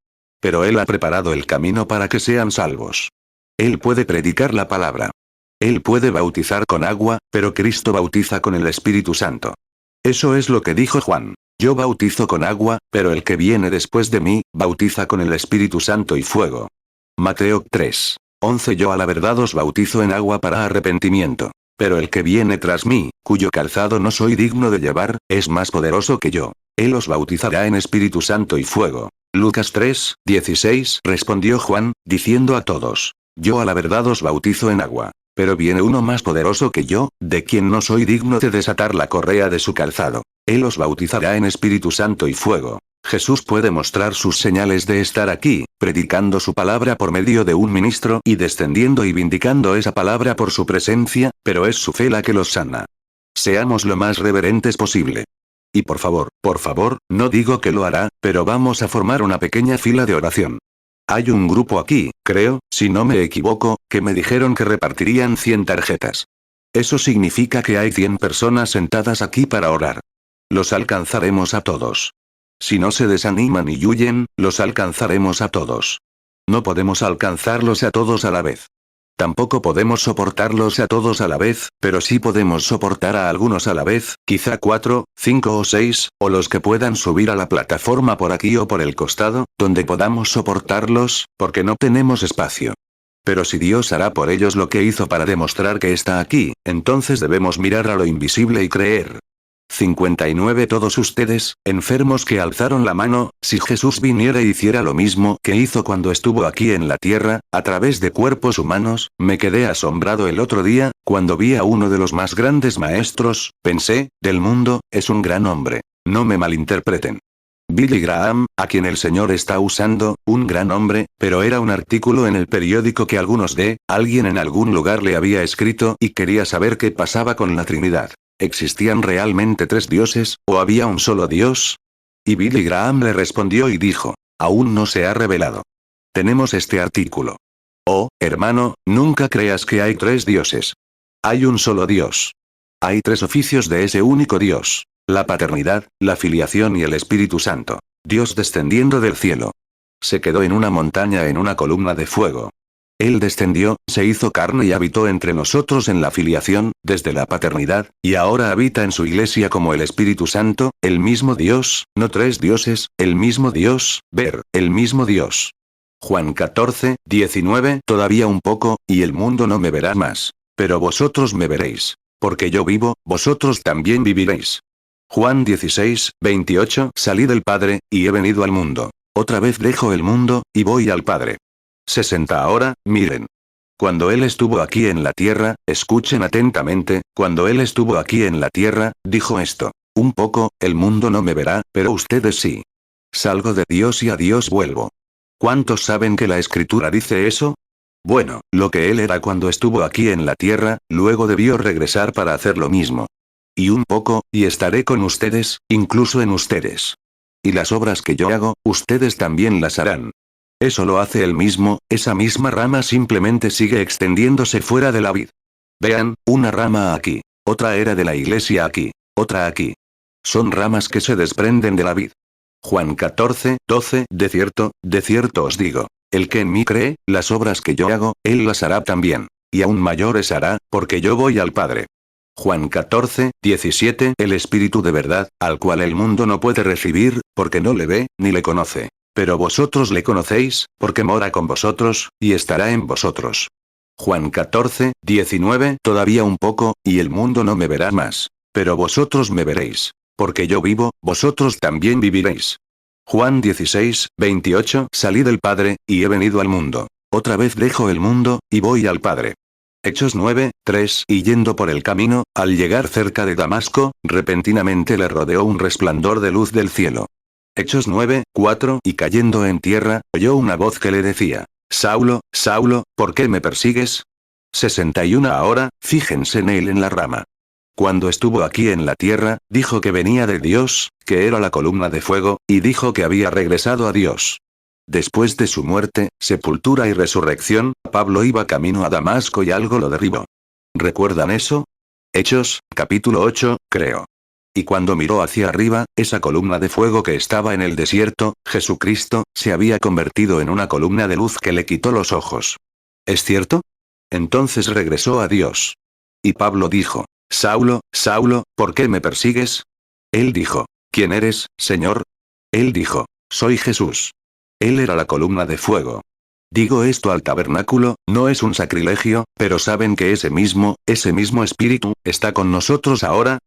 Pero Él ha preparado el camino para que sean salvos. Él puede predicar la palabra. Él puede bautizar con agua, pero Cristo bautiza con el Espíritu Santo. Eso es lo que dijo Juan. Yo bautizo con agua, pero el que viene después de mí, bautiza con el Espíritu Santo y fuego. Mateo 3, 11 Yo a la verdad os bautizo en agua para arrepentimiento. Pero el que viene tras mí, cuyo calzado no soy digno de llevar, es más poderoso que yo. Él os bautizará en Espíritu Santo y fuego. Lucas 3, 16 Respondió Juan, diciendo a todos, yo a la verdad os bautizo en agua. Pero viene uno más poderoso que yo, de quien no soy digno de desatar la correa de su calzado. Él os bautizará en Espíritu Santo y fuego. Jesús puede mostrar sus señales de estar aquí, predicando su palabra por medio de un ministro y descendiendo y vindicando esa palabra por su presencia, pero es su fe la que los sana. Seamos lo más reverentes posible. Y por favor, no digo que lo hará, pero vamos a formar una pequeña fila de oración. Hay un grupo aquí, creo, si no me equivoco, que me dijeron que repartirían 100 tarjetas. Eso significa que hay 100 personas sentadas aquí para orar. Los alcanzaremos a todos. Si no se desaniman y huyen, los alcanzaremos a todos. No podemos alcanzarlos a todos a la vez. Tampoco podemos soportarlos a todos a la vez, pero sí podemos soportar a algunos a la vez, quizá 4, 5 o 6, o los que puedan subir a la plataforma por aquí o por el costado, donde podamos soportarlos, porque no tenemos espacio. Pero si Dios hará por ellos lo que hizo para demostrar que está aquí, entonces debemos mirar a lo invisible y creer. 59 Todos ustedes, enfermos que alzaron la mano, si Jesús viniera e hiciera lo mismo que hizo cuando estuvo aquí en la tierra, a través de cuerpos humanos, me quedé asombrado el otro día, cuando vi a uno de los más grandes maestros, pensé, del mundo, es un gran hombre. No me malinterpreten. Billy Graham, a quien el Señor está usando, un gran hombre, pero era un artículo en el periódico que alguien en algún lugar le había escrito y quería saber qué pasaba con la Trinidad. ¿Existían realmente tres dioses, o había un solo Dios? Y Billy Graham le respondió y dijo, aún no se ha revelado. Tenemos este artículo. Oh, hermano, nunca creas que hay tres dioses. Hay un solo Dios. Hay tres oficios de ese único Dios. La paternidad, la filiación y el Espíritu Santo. Dios descendiendo del cielo. Se quedó en una montaña en una columna de fuego. Él descendió, se hizo carne y habitó entre nosotros en la filiación, desde la paternidad, y ahora habita en su iglesia como el Espíritu Santo, el mismo Dios, no tres dioses, el mismo Dios, el mismo Dios. Juan 14, 19 Todavía un poco, y el mundo no me verá más. Pero vosotros me veréis. Porque yo vivo, vosotros también viviréis. Juan 16, 28 Salí del Padre, y he venido al mundo. Otra vez dejo el mundo, y voy al Padre. 60 Ahora, miren. Cuando Él estuvo aquí en la tierra, escuchen atentamente, cuando Él estuvo aquí en la tierra, dijo esto. Un poco, el mundo no me verá, pero ustedes sí. Salgo de Dios y a Dios vuelvo. ¿Cuántos saben que la Escritura dice eso? Bueno, lo que Él era cuando estuvo aquí en la tierra, luego debió regresar para hacer lo mismo. Y un poco, y estaré con ustedes, incluso en ustedes. Y las obras que yo hago, ustedes también las harán. Eso lo hace él mismo, esa misma rama simplemente sigue extendiéndose fuera de la vid. Vean, una rama aquí, otra era de la iglesia aquí, otra aquí. Son ramas que se desprenden de la vid. Juan 14, 12 De cierto os digo, el que en mí cree, las obras que yo hago, él las hará también. Y aún mayores hará, porque yo voy al Padre. Juan 14, 17 El Espíritu de verdad, al cual el mundo no puede recibir, porque no le ve, ni le conoce. Pero vosotros le conocéis, porque mora con vosotros, y estará en vosotros. Juan 14, 19 Todavía un poco, y el mundo no me verá más. Pero vosotros me veréis. Porque yo vivo, vosotros también viviréis. Juan 16, 28 Salí del Padre, y he venido al mundo. Otra vez dejo el mundo, y voy al Padre. Hechos 9, 3 Y yendo por el camino, al llegar cerca de Damasco, repentinamente le rodeó un resplandor de luz del cielo. Hechos 9, 4 Y cayendo en tierra, oyó una voz que le decía, Saulo, Saulo, ¿por qué me persigues? 61 Ahora, fíjense en él en la rama. Cuando estuvo aquí en la tierra, dijo que venía de Dios, que era la columna de fuego, y dijo que había regresado a Dios. Después de su muerte, sepultura y resurrección, Pablo iba camino a Damasco y algo lo derribó. ¿Recuerdan eso? Hechos, capítulo 8, creo. Y cuando miró hacia arriba, esa columna de fuego que estaba en el desierto, Jesucristo, se había convertido en una columna de luz que le quitó los ojos. ¿Es cierto? Entonces regresó a Dios. Y Pablo dijo, Saulo, Saulo, ¿por qué me persigues? Él dijo, ¿quién eres, Señor? Él dijo, soy Jesús. Él era la columna de fuego. Digo esto al tabernáculo, no es un sacrilegio, pero ¿saben que ese mismo espíritu, está con nosotros ahora?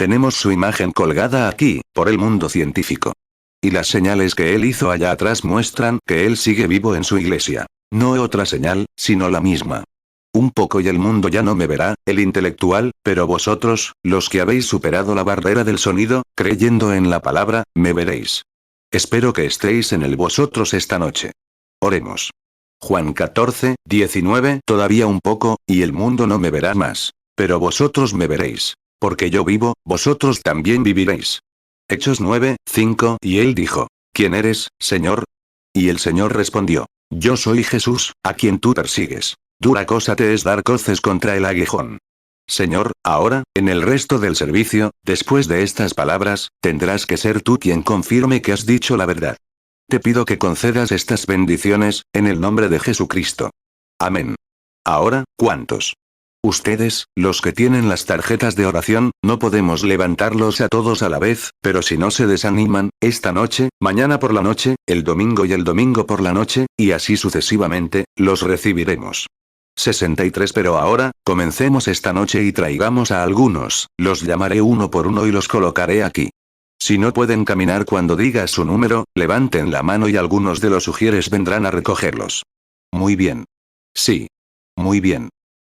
Tenemos su imagen colgada aquí, por el mundo científico. Y las señales que él hizo allá atrás muestran que él sigue vivo en su iglesia. No otra señal, sino la misma. Un poco y el mundo ya no me verá, el intelectual, pero vosotros, los que habéis superado la barrera del sonido, creyendo en la palabra, me veréis. Espero que estéis en el vosotros esta noche. Oremos. Juan 14, 19 Todavía un poco, y el mundo no me verá más. Pero vosotros me veréis. Porque yo vivo, vosotros también viviréis. Hechos 9, 5 Y él dijo, ¿quién eres, Señor? Y el Señor respondió, yo soy Jesús, a quien tú persigues. Dura cosa te es dar coces contra el aguijón. Señor, ahora, en el resto del servicio, después de estas palabras, tendrás que ser tú quien confirme que has dicho la verdad. Te pido que concedas estas bendiciones, en el nombre de Jesucristo. Amén. Ahora, ¿cuántos Ustedes, los que tienen las tarjetas de oración, no podemos levantarlos a todos a la vez, pero si no se desaniman, esta noche, mañana por la noche, el domingo y el domingo por la noche, y así sucesivamente, los recibiremos. 63. Pero ahora, comencemos esta noche y traigamos a algunos, los llamaré uno por uno y los colocaré aquí. Si no pueden caminar cuando diga su número, levanten la mano y algunos de los sugieres vendrán a recogerlos. Muy bien. Sí. Muy bien.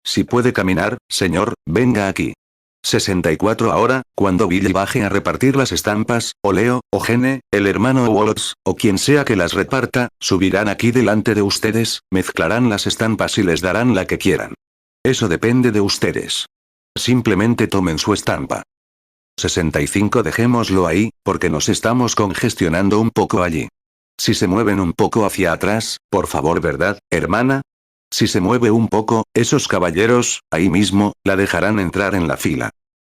Si puede caminar, señor, venga aquí. 64. Ahora, cuando Billy baje a repartir las estampas, o Leo, o Gene, el hermano Waltz, o quien sea que las reparta, subirán aquí delante de ustedes, mezclarán las estampas y les darán la que quieran. Eso depende de ustedes. Simplemente tomen su estampa. 65. Dejémoslo ahí, porque nos estamos congestionando un poco allí. Si se mueven un poco hacia atrás, por favor, ¿verdad, hermana? Si se mueve un poco, esos caballeros, ahí mismo, la dejarán entrar en la fila.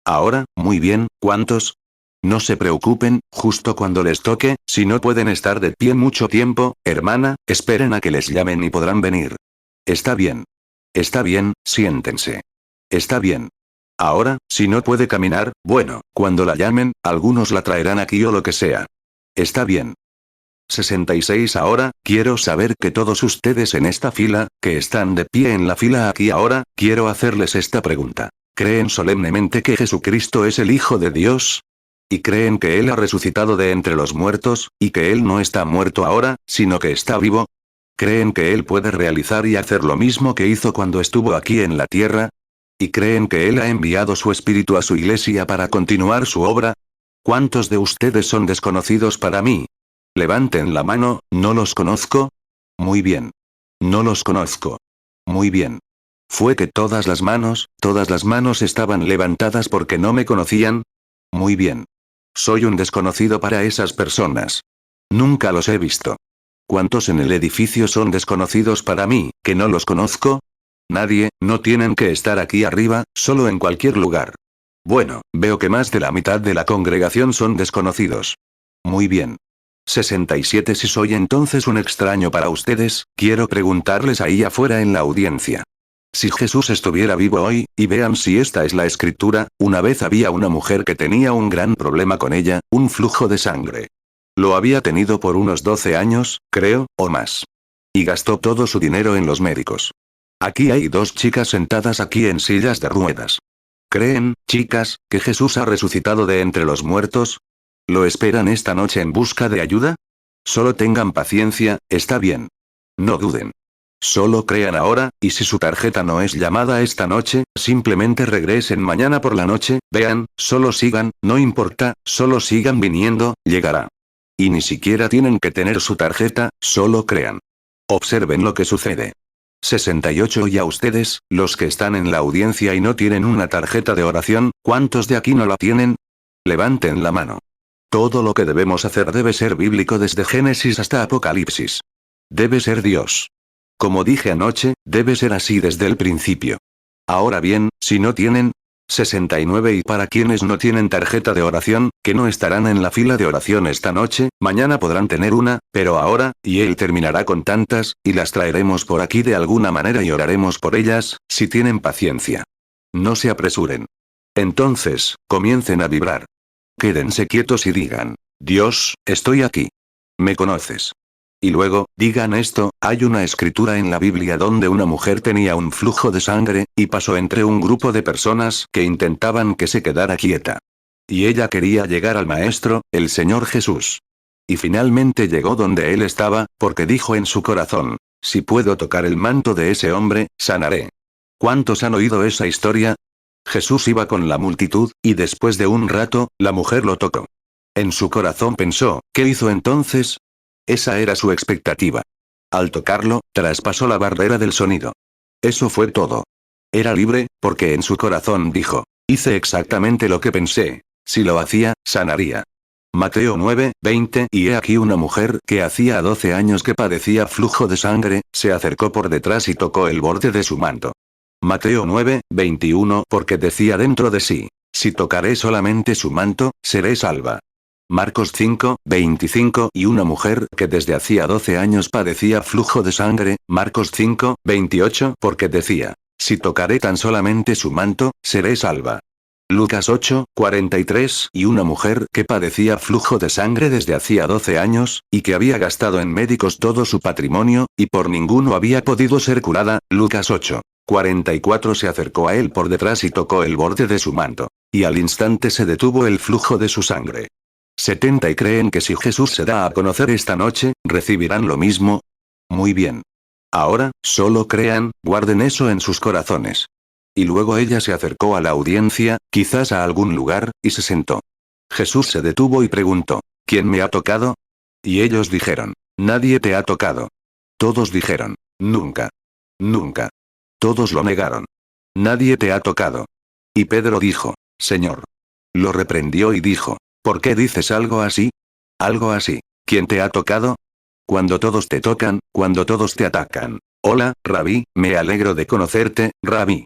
Ahora, muy bien, ¿cuántos? No se preocupen, justo cuando les toque, si no pueden estar de pie mucho tiempo, hermana, esperen a que les llamen y podrán venir. Está bien. Está bien, siéntense. Está bien. Ahora, si no puede caminar, bueno, cuando la llamen, algunos la traerán aquí o lo que sea. Está bien. 66. Ahora, quiero saber que todos ustedes en esta fila, que están de pie en la fila aquí ahora, quiero hacerles esta pregunta. ¿Creen solemnemente que Jesucristo es el Hijo de Dios? ¿Y creen que Él ha resucitado de entre los muertos, y que Él no está muerto ahora, sino que está vivo? ¿Creen que Él puede realizar y hacer lo mismo que hizo cuando estuvo aquí en la tierra? ¿Y creen que Él ha enviado su Espíritu a su iglesia para continuar su obra? ¿Cuántos de ustedes son desconocidos para mí? Levanten la mano, ¿no los conozco? Muy bien. No los conozco. Muy bien. ¿Fue que todas las manos estaban levantadas porque no me conocían? Muy bien. Soy un desconocido para esas personas. Nunca los he visto. ¿Cuántos en el edificio son desconocidos para mí, que no los conozco? Nadie, no tienen que estar aquí arriba, solo en cualquier lugar. Bueno, veo que más de la mitad de la congregación son desconocidos. Muy bien. 67. Si soy entonces un extraño para ustedes, quiero preguntarles ahí afuera en la audiencia. Si Jesús estuviera vivo hoy, y vean si esta es la escritura, una vez había una mujer que tenía un gran problema con ella, un flujo de sangre. Lo había tenido por unos 12 años, creo, o más. Y gastó todo su dinero en los médicos. Aquí hay dos chicas sentadas aquí en sillas de ruedas. ¿Creen, chicas, que Jesús ha resucitado de entre los muertos? ¿Lo esperan esta noche en busca de ayuda? Solo tengan paciencia, está bien. No duden. Solo crean ahora, y si su tarjeta no es llamada esta noche, simplemente regresen mañana por la noche, vean, solo sigan, no importa, solo sigan viniendo, llegará. Y ni siquiera tienen que tener su tarjeta, solo crean. Observen lo que sucede. 68. Y a ustedes, los que están en la audiencia y no tienen una tarjeta de oración, ¿cuántos de aquí no la tienen? Levanten la mano. Todo lo que debemos hacer debe ser bíblico desde Génesis hasta Apocalipsis. Debe ser Dios. Como dije anoche, debe ser así desde el principio. Ahora bien, si no tienen, 69. Y para quienes no tienen tarjeta de oración, que no estarán en la fila de oración esta noche, mañana podrán tener una, pero ahora, y él terminará con tantas, y las traeremos por aquí de alguna manera y oraremos por ellas, si tienen paciencia. No se apresuren. Entonces, comiencen a vibrar. Quédense quietos y digan, Dios, estoy aquí. ¿Me conoces? Y luego, digan esto, hay una escritura en la Biblia donde una mujer tenía un flujo de sangre, y pasó entre un grupo de personas que intentaban que se quedara quieta. Y ella quería llegar al Maestro, el Señor Jesús. Y finalmente llegó donde él estaba, porque dijo en su corazón, si puedo tocar el manto de ese hombre, sanaré. ¿Cuántos han oído esa historia? Jesús iba con la multitud, y después de un rato, la mujer lo tocó. En su corazón pensó, ¿qué hizo entonces? Esa era su expectativa. Al tocarlo, traspasó la barrera del sonido. Eso fue todo. Era libre, porque en su corazón dijo, hice exactamente lo que pensé. Si lo hacía, sanaría. Mateo 9:20. Y he aquí una mujer que hacía 12 años que padecía flujo de sangre, se acercó por detrás y tocó el borde de su manto. Mateo 9:21. Porque decía dentro de sí, si tocaré solamente su manto, seré salva. Marcos 5:25. Y una mujer que desde hacía 12 años padecía flujo de sangre, Marcos 5:28. Porque decía, Si tocaré tan solamente su manto, seré salva. Lucas 8:43. Y una mujer que padecía flujo de sangre desde hacía 12 años, y que había gastado en médicos todo su patrimonio, y por ninguno había podido ser curada. Lucas 8:44. Se acercó a él por detrás y tocó el borde de su manto. Y al instante se detuvo el flujo de su sangre. 70. ¿Y creen que si Jesús se da a conocer esta noche, recibirán lo mismo? Muy bien. Ahora, solo crean, guarden eso en sus corazones. Y luego ella se acercó a la audiencia, quizás a algún lugar, y se sentó. Jesús se detuvo y preguntó, ¿quién me ha tocado? Y ellos dijeron, nadie te ha tocado. Todos dijeron, nunca. Nunca. Todos lo negaron. Nadie te ha tocado. Y Pedro dijo, Señor. Lo reprendió y dijo, ¿por qué dices algo así? Algo así. ¿Quién te ha tocado? Cuando todos te tocan, cuando todos te atacan. Hola, Rabí, me alegro de conocerte, Rabí.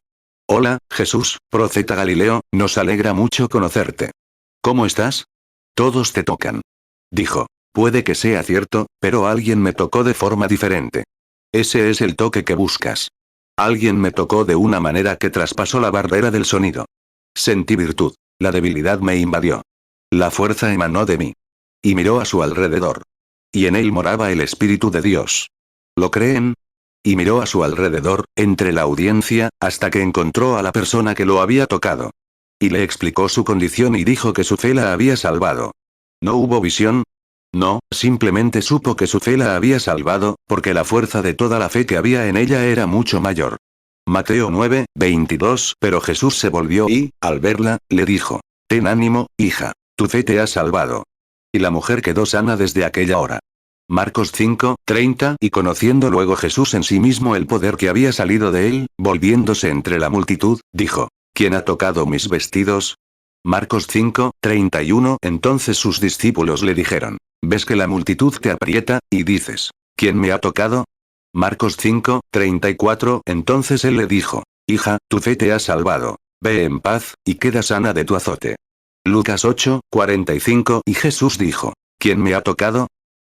Hola, Jesús, profeta Galileo, nos alegra mucho conocerte. ¿Cómo estás? Todos te tocan. Dijo, puede que sea cierto, pero alguien me tocó de forma diferente. Ese es el toque que buscas. Alguien me tocó de una manera que traspasó la barrera del sonido. Sentí virtud. La debilidad me invadió. La fuerza emanó de mí. Y miró a su alrededor. Y en él moraba el Espíritu de Dios. ¿Lo creen? Y miró a su alrededor, entre la audiencia, hasta que encontró a la persona que lo había tocado. Y le explicó su condición y dijo que su fe la había salvado. ¿No hubo visión? No, simplemente supo que su fe la había salvado, porque la fuerza de toda la fe que había en ella era mucho mayor. Mateo 9:22. Pero Jesús se volvió y, al verla, le dijo, ten ánimo, hija, tu fe te ha salvado. Y la mujer quedó sana desde aquella hora. Marcos 5:30. Y conociendo luego Jesús en sí mismo el poder que había salido de él, volviéndose entre la multitud, dijo, ¿quién ha tocado mis vestidos? Marcos 5:31. Entonces sus discípulos le dijeron, ves que la multitud te aprieta, y dices, ¿quién me ha tocado? Marcos 5:34. Entonces él le dijo, hija, tu fe te ha salvado. Ve en paz, y queda sana de tu azote. Lucas 8:45. Y Jesús dijo, ¿quién me ha tocado?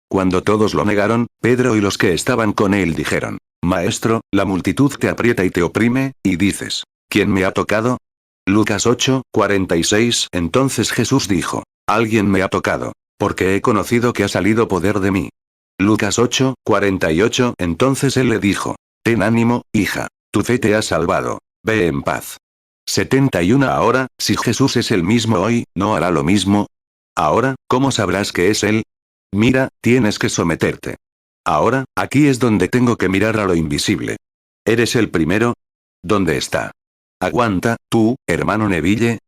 Cuando todos lo negaron, Pedro y los que estaban con él dijeron, Maestro, la multitud te aprieta y te oprime, y dices, ¿quién me ha tocado? Lucas 8:46. Entonces Jesús dijo, alguien me ha tocado, porque he conocido que ha salido poder de mí. Lucas 8:48. Entonces él le dijo, ten ánimo, hija, tu fe te ha salvado, ve en paz. 71. Ahora, si Jesús es el mismo hoy, ¿no hará lo mismo? Ahora, ¿cómo sabrás que es él? Mira, tienes que someterte. Ahora, aquí es donde tengo que mirar a lo invisible. ¿Eres el primero? ¿Dónde está? Aguanta, tú, hermano Neville.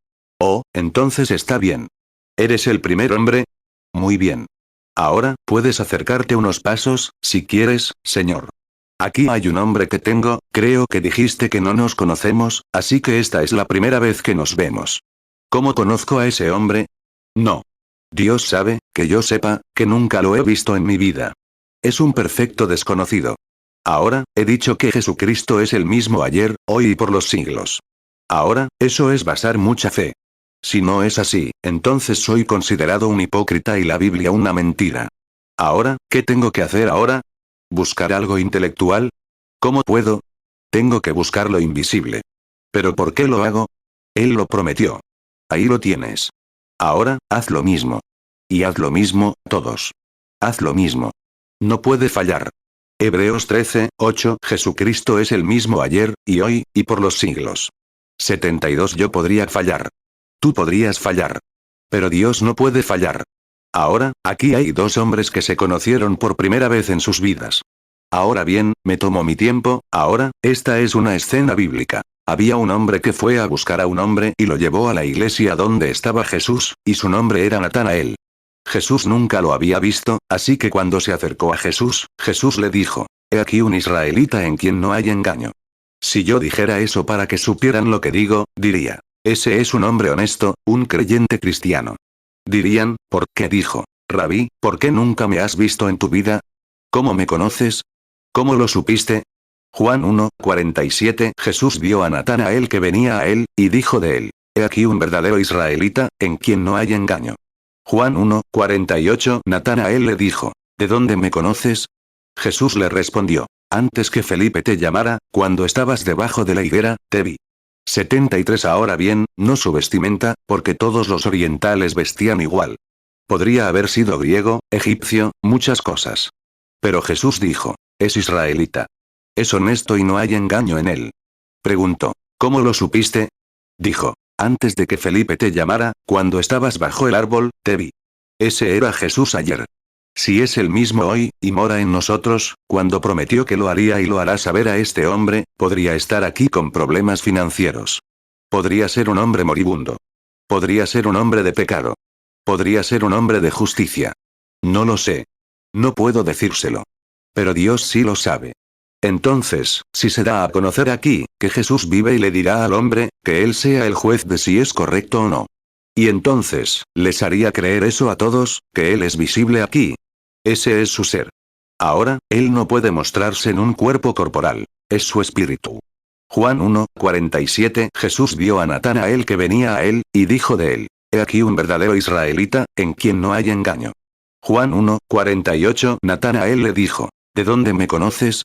Oh, entonces está bien. ¿Eres el primer hombre? Muy bien. Ahora, puedes acercarte unos pasos, si quieres, señor. Aquí hay un hombre que tengo, creo que dijiste que no nos conocemos, así que esta es la primera vez que nos vemos. ¿Cómo conozco a ese hombre? No. Dios sabe, que yo sepa, que nunca lo he visto en mi vida. Es un perfecto desconocido. Ahora, he dicho que Jesucristo es el mismo ayer, hoy y por los siglos. Ahora, eso es basar mucha fe. Si no es así, entonces soy considerado un hipócrita y la Biblia una mentira. Ahora, ¿qué tengo que hacer ahora? ¿Buscar algo intelectual? ¿Cómo puedo? Tengo que buscar lo invisible. ¿Pero por qué lo hago? Él lo prometió. Ahí lo tienes. Ahora, haz lo mismo. Y haz lo mismo, todos. Haz lo mismo. No puede fallar. Hebreos 13:8. Jesucristo es el mismo ayer, y hoy, y por los siglos. 72. Yo podría fallar. Tú podrías fallar. Pero Dios no puede fallar. Ahora, aquí hay dos hombres que se conocieron por primera vez en sus vidas. Ahora bien, me tomo mi tiempo, ahora, esta es una escena bíblica. Había un hombre que fue a buscar a un hombre y lo llevó a la iglesia donde estaba Jesús, y su nombre era Natanael. Jesús nunca lo había visto, así que cuando se acercó a Jesús, Jesús le dijo, he aquí un israelita en quien no hay engaño. Si yo dijera eso para que supieran lo que digo, diría, ese es un hombre honesto, un creyente cristiano. Dirían, ¿por qué dijo, Rabí, por qué nunca me has visto en tu vida? ¿Cómo me conoces? ¿Cómo lo supiste? Juan 1:47. Jesús vio a Natanael que venía a él, y dijo de él, he aquí un verdadero israelita, en quien no hay engaño. Juan 1:48. Natanael le dijo, ¿de dónde me conoces? Jesús le respondió, Antes que Felipe te llamara, cuando estabas debajo de la higuera, te vi. 73 Ahora bien, no su vestimenta, porque todos los orientales vestían igual. Podría haber sido griego, egipcio, muchas cosas. Pero Jesús dijo, es israelita. Es honesto y no hay engaño en él. Preguntó, ¿cómo lo supiste? Dijo, antes de que Felipe te llamara, cuando estabas bajo el árbol, te vi. Ese era Jesús ayer. Si es el mismo hoy, y mora en nosotros, cuando prometió que lo haría y lo hará saber a este hombre, podría estar aquí con problemas financieros. Podría ser un hombre moribundo. Podría ser un hombre de pecado. Podría ser un hombre de justicia. No lo sé. No puedo decírselo. Pero Dios sí lo sabe. Entonces, si se da a conocer aquí, que Jesús vive y le dirá al hombre, que él sea el juez de si es correcto o no. Y entonces, les haría creer eso a todos, que él es visible aquí. Ese es su ser. Ahora, él no puede mostrarse en un cuerpo corporal. Es su espíritu. Juan 1:47 Jesús vio a Natanael que venía a él, y dijo de él, he aquí un verdadero israelita, en quien no hay engaño. Juan 1:48 Natanael le dijo, ¿de dónde me conoces?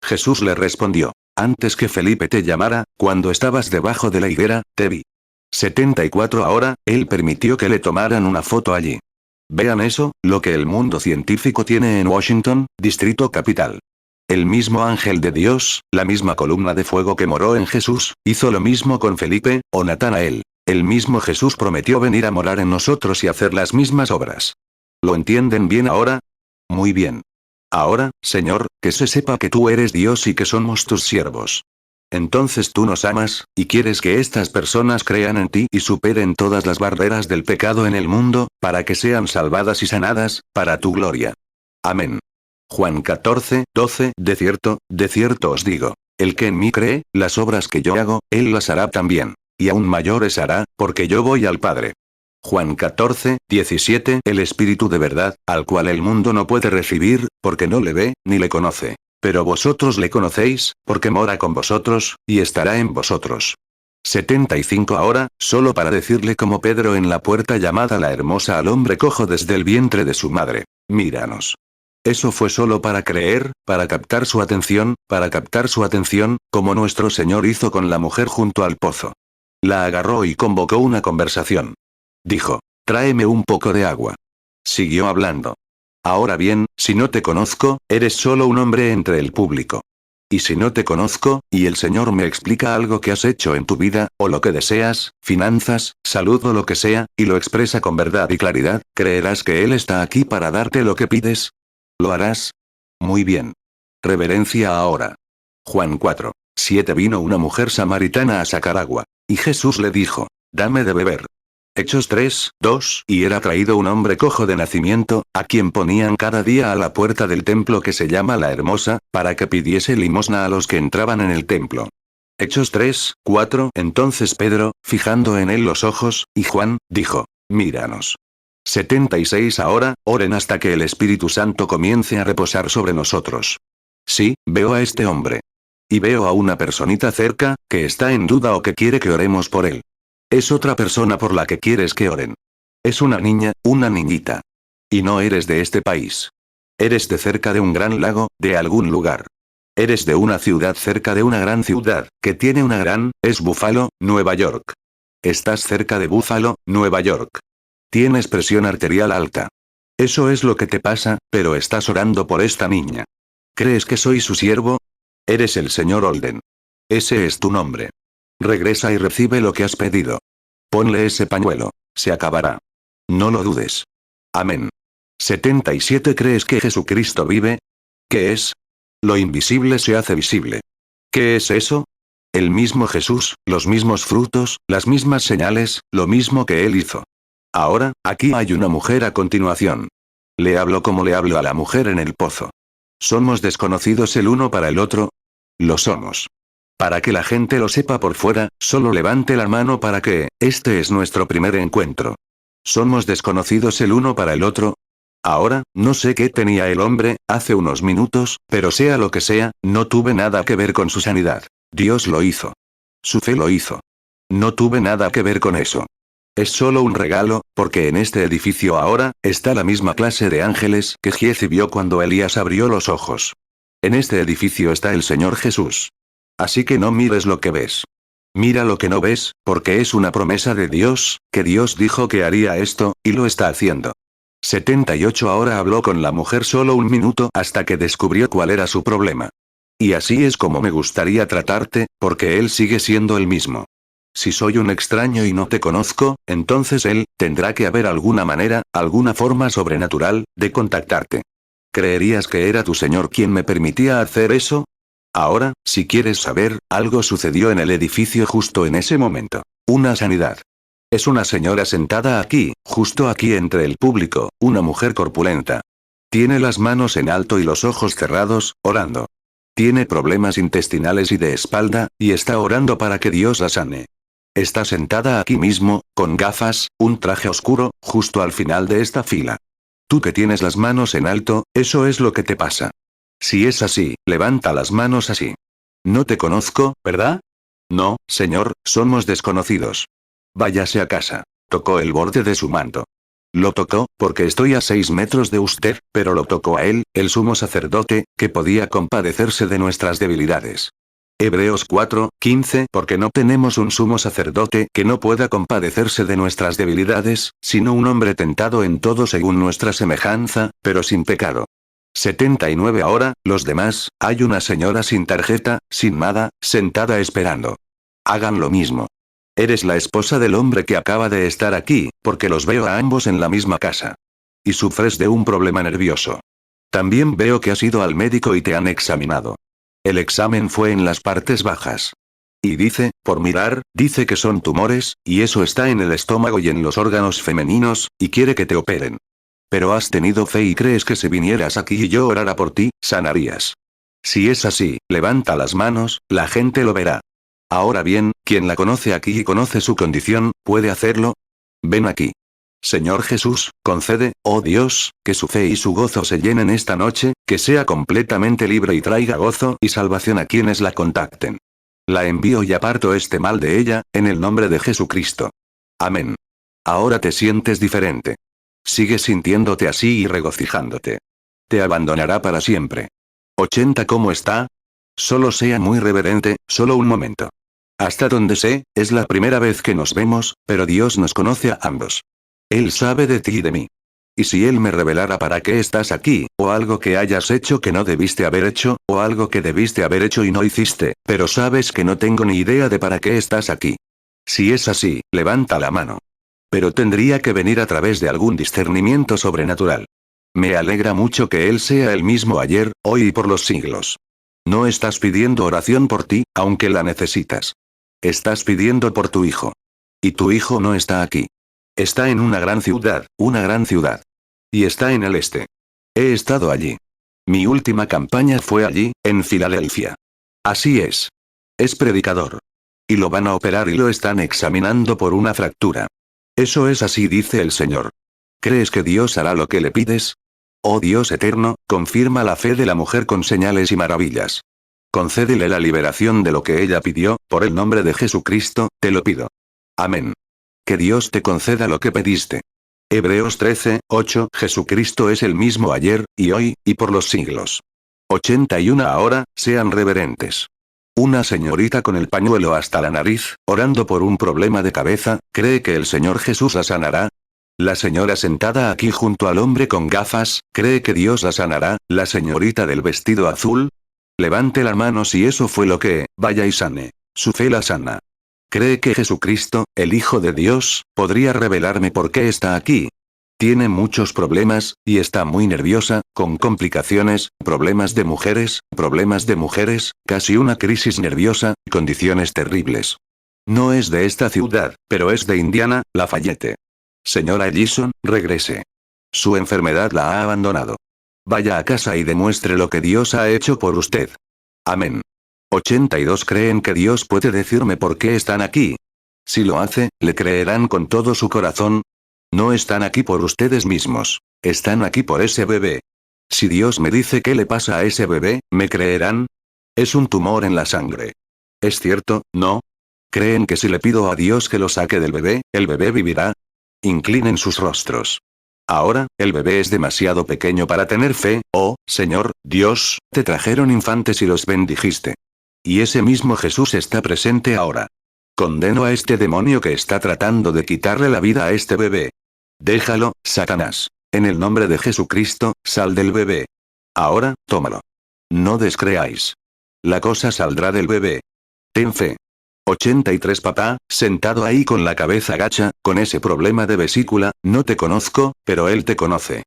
Jesús le respondió, antes que Felipe te llamara, cuando estabas debajo de la higuera, te vi. 74 Ahora, él permitió que le tomaran una foto allí. Vean eso, lo que el mundo científico tiene en Washington, Distrito Capital. El mismo ángel de Dios, la misma columna de fuego que moró en Jesús, hizo lo mismo con Felipe, o Natanael. El mismo Jesús prometió venir a morar en nosotros y hacer las mismas obras. ¿Lo entienden bien ahora? Muy bien. Ahora, Señor, que se sepa que tú eres Dios y que somos tus siervos. Entonces tú nos amas, y quieres que estas personas crean en ti y superen todas las barreras del pecado en el mundo, para que sean salvadas y sanadas, para tu gloria. Amén. Juan 14:12 De cierto os digo, el que en mí cree, las obras que yo hago, él las hará también. Y aún mayores hará, porque yo voy al Padre. Juan 14:17 El Espíritu de verdad, al cual el mundo no puede recibir, porque no le ve, ni le conoce. Pero vosotros le conocéis, porque mora con vosotros, y estará en vosotros. 75 Ahora, solo para decirle como Pedro en la puerta llamada la hermosa al hombre cojo desde el vientre de su madre, míranos. Eso fue solo para creer, para captar su atención, como nuestro Señor hizo con la mujer junto al pozo. La agarró y convocó una conversación. Dijo, tráeme un poco de agua. Siguió hablando. Ahora bien, si no te conozco, eres solo un hombre entre el público. Y si no te conozco, y el Señor me explica algo que has hecho en tu vida, o lo que deseas, finanzas, salud o lo que sea, y lo expresa con verdad y claridad, ¿creerás que Él está aquí para darte lo que pides? ¿Lo harás? Muy bien. Reverencia ahora. Juan 4:7 Vino una mujer samaritana a sacar agua. Y Jesús le dijo, dame de beber. Hechos 3:2 Y era traído un hombre cojo de nacimiento, a quien ponían cada día a la puerta del templo que se llama La Hermosa, para que pidiese limosna a los que entraban en el templo. Hechos 3:4 Entonces Pedro, fijando en él los ojos, y Juan, dijo, míranos. 76 Ahora, oren hasta que el Espíritu Santo comience a reposar sobre nosotros. Sí, veo a este hombre. Y veo a una personita cerca, que está en duda o que quiere que oremos por él. Es otra persona por la que quieres que oren. Es una niña, una niñita. Y no eres de este país. Eres de cerca de un gran lago, de algún lugar. Eres de una ciudad cerca de una gran ciudad, que tiene una gran, es Buffalo, Nueva York. Estás cerca de Buffalo, Nueva York. Tienes presión arterial alta. Eso es lo que te pasa, pero estás orando por esta niña. ¿Crees que soy su siervo? Eres el señor Holden. Ese es tu nombre. Regresa y recibe lo que has pedido. Ponle ese pañuelo. Se acabará. No lo dudes. Amén. 77 ¿Crees que Jesucristo vive? ¿Qué es? Lo invisible se hace visible. ¿Qué es eso? El mismo Jesús, los mismos frutos, las mismas señales, lo mismo que Él hizo. Ahora, aquí hay una mujer a continuación. Le hablo como le hablo a la mujer en el pozo. ¿Somos desconocidos el uno para el otro? Lo somos. Para que la gente lo sepa por fuera, solo levante la mano para que, este es nuestro primer encuentro. ¿Somos desconocidos el uno para el otro? Ahora, no sé qué tenía el hombre, hace unos minutos, pero sea lo que sea, no tuve nada que ver con su sanidad. Dios lo hizo. Su fe lo hizo. No tuve nada que ver con eso. Es solo un regalo, porque en este edificio ahora, está la misma clase de ángeles que Giezi vio cuando Elías abrió los ojos. En este edificio está el Señor Jesús. Así que no mires lo que ves. Mira lo que no ves, porque es una promesa de Dios, que Dios dijo que haría esto, y lo está haciendo. 78 Ahora habló con la mujer solo un minuto hasta que descubrió cuál era su problema. Y así es como me gustaría tratarte, porque él sigue siendo el mismo. Si soy un extraño y no te conozco, entonces él, tendrá que haber alguna manera, alguna forma sobrenatural, de contactarte. ¿Creerías que era tu Señor quien me permitía hacer eso? Ahora, si quieres saber, algo sucedió en el edificio justo en ese momento. Una sanidad. Es una señora sentada aquí, justo aquí entre el público, una mujer corpulenta. Tiene las manos en alto y los ojos cerrados, orando. Tiene problemas intestinales y de espalda, y está orando para que Dios la sane. Está sentada aquí mismo, con gafas, un traje oscuro, justo al final de esta fila. Tú que tienes las manos en alto, eso es lo que te pasa. Si es así, levanta las manos así. No te conozco, ¿verdad? No, señor, somos desconocidos. Váyase a casa. Tocó el borde de su manto. Lo tocó, porque estoy a 6 metros de usted, pero lo tocó a él, el sumo sacerdote, que podía compadecerse de nuestras debilidades. Hebreos 4:15 Porque no tenemos un sumo sacerdote que no pueda compadecerse de nuestras debilidades, sino un hombre tentado en todo según nuestra semejanza, pero sin pecado. 79 Ahora, los demás, hay una señora sin tarjeta, sin nada, sentada esperando. Hagan lo mismo. Eres la esposa del hombre que acaba de estar aquí, porque los veo a ambos en la misma casa. Y sufres de un problema nervioso. También veo que has ido al médico y te han examinado. El examen fue en las partes bajas. Y dice, por mirar, dice que son tumores, y eso está en el estómago y en los órganos femeninos, y quiere que te operen. Pero has tenido fe y crees que si vinieras aquí y yo orara por ti, sanarías. Si es así, levanta las manos, la gente lo verá. Ahora bien, quien la conoce aquí y conoce su condición, ¿puede hacerlo? Ven aquí. Señor Jesús, concede, oh Dios, que su fe y su gozo se llenen esta noche, que sea completamente libre y traiga gozo y salvación a quienes la contacten. La envío y aparto este mal de ella, en el nombre de Jesucristo. Amén. Ahora te sientes diferente. Sigue sintiéndote así y regocijándote. Te abandonará para siempre. 80 ¿Cómo está? Solo sea muy reverente, solo un momento. Hasta donde sé, es la primera vez que nos vemos, pero Dios nos conoce a ambos. Él sabe de ti y de mí. Y si Él me revelara para qué estás aquí, o algo que hayas hecho que no debiste haber hecho, o algo que debiste haber hecho y no hiciste, pero sabes que no tengo ni idea de para qué estás aquí. Si es así, levanta la mano. Pero tendría que venir a través de algún discernimiento sobrenatural. Me alegra mucho que Él sea el mismo ayer, hoy y por los siglos. No estás pidiendo oración por ti, aunque la necesitas. Estás pidiendo por tu hijo. Y tu hijo no está aquí. Está en una gran ciudad, una gran ciudad. Y está en el este. He estado allí. Mi última campaña fue allí, en Filadelfia. Así es. Es predicador. Y lo van a operar y lo están examinando por una fractura. Eso es así, dice el Señor. ¿Crees que Dios hará lo que le pides? Oh Dios eterno, confirma la fe de la mujer con señales y maravillas. Concédele la liberación de lo que ella pidió, por el nombre de Jesucristo, te lo pido. Amén. Que Dios te conceda lo que pediste. Hebreos 13:8 Jesucristo es el mismo ayer, y hoy, y por los siglos. 81 Ahora, sean reverentes. Una señorita con el pañuelo hasta la nariz, orando por un problema de cabeza, ¿cree que el Señor Jesús la sanará? La señora sentada aquí junto al hombre con gafas, ¿cree que Dios la sanará? La señorita del vestido azul. Levante la mano si eso fue lo que, vaya y sane. Su fe la sana. ¿Cree que Jesucristo, el Hijo de Dios, podría revelarme por qué está aquí? Tiene muchos problemas, y está muy nerviosa, con complicaciones, problemas de mujeres, casi una crisis nerviosa, condiciones terribles. No es de esta ciudad, pero es de Indiana, Lafayette. Señora Ellison, regrese. Su enfermedad la ha abandonado. Vaya a casa y demuestre lo que Dios ha hecho por usted. Amén. 82 ¿Creen que Dios puede decirme por qué están aquí? Si lo hace, ¿le creerán con todo su corazón? No están aquí por ustedes mismos. Están aquí por ese bebé. Si Dios me dice qué le pasa a ese bebé, ¿me creerán? Es un tumor en la sangre. ¿Es cierto, no? ¿Creen que si le pido a Dios que lo saque del bebé, el bebé vivirá? Inclinen sus rostros. Ahora, el bebé es demasiado pequeño para tener fe, oh, Señor, Dios, te trajeron infantes y los bendijiste. Y ese mismo Jesús está presente ahora. Condeno a este demonio que está tratando de quitarle la vida a este bebé. Déjalo, Satanás. En el nombre de Jesucristo, sal del bebé. Ahora, tómalo. No descreáis. La cosa saldrá del bebé. Ten fe. 83 Papá, sentado ahí con la cabeza gacha, con ese problema de vesícula, no te conozco, pero él te conoce.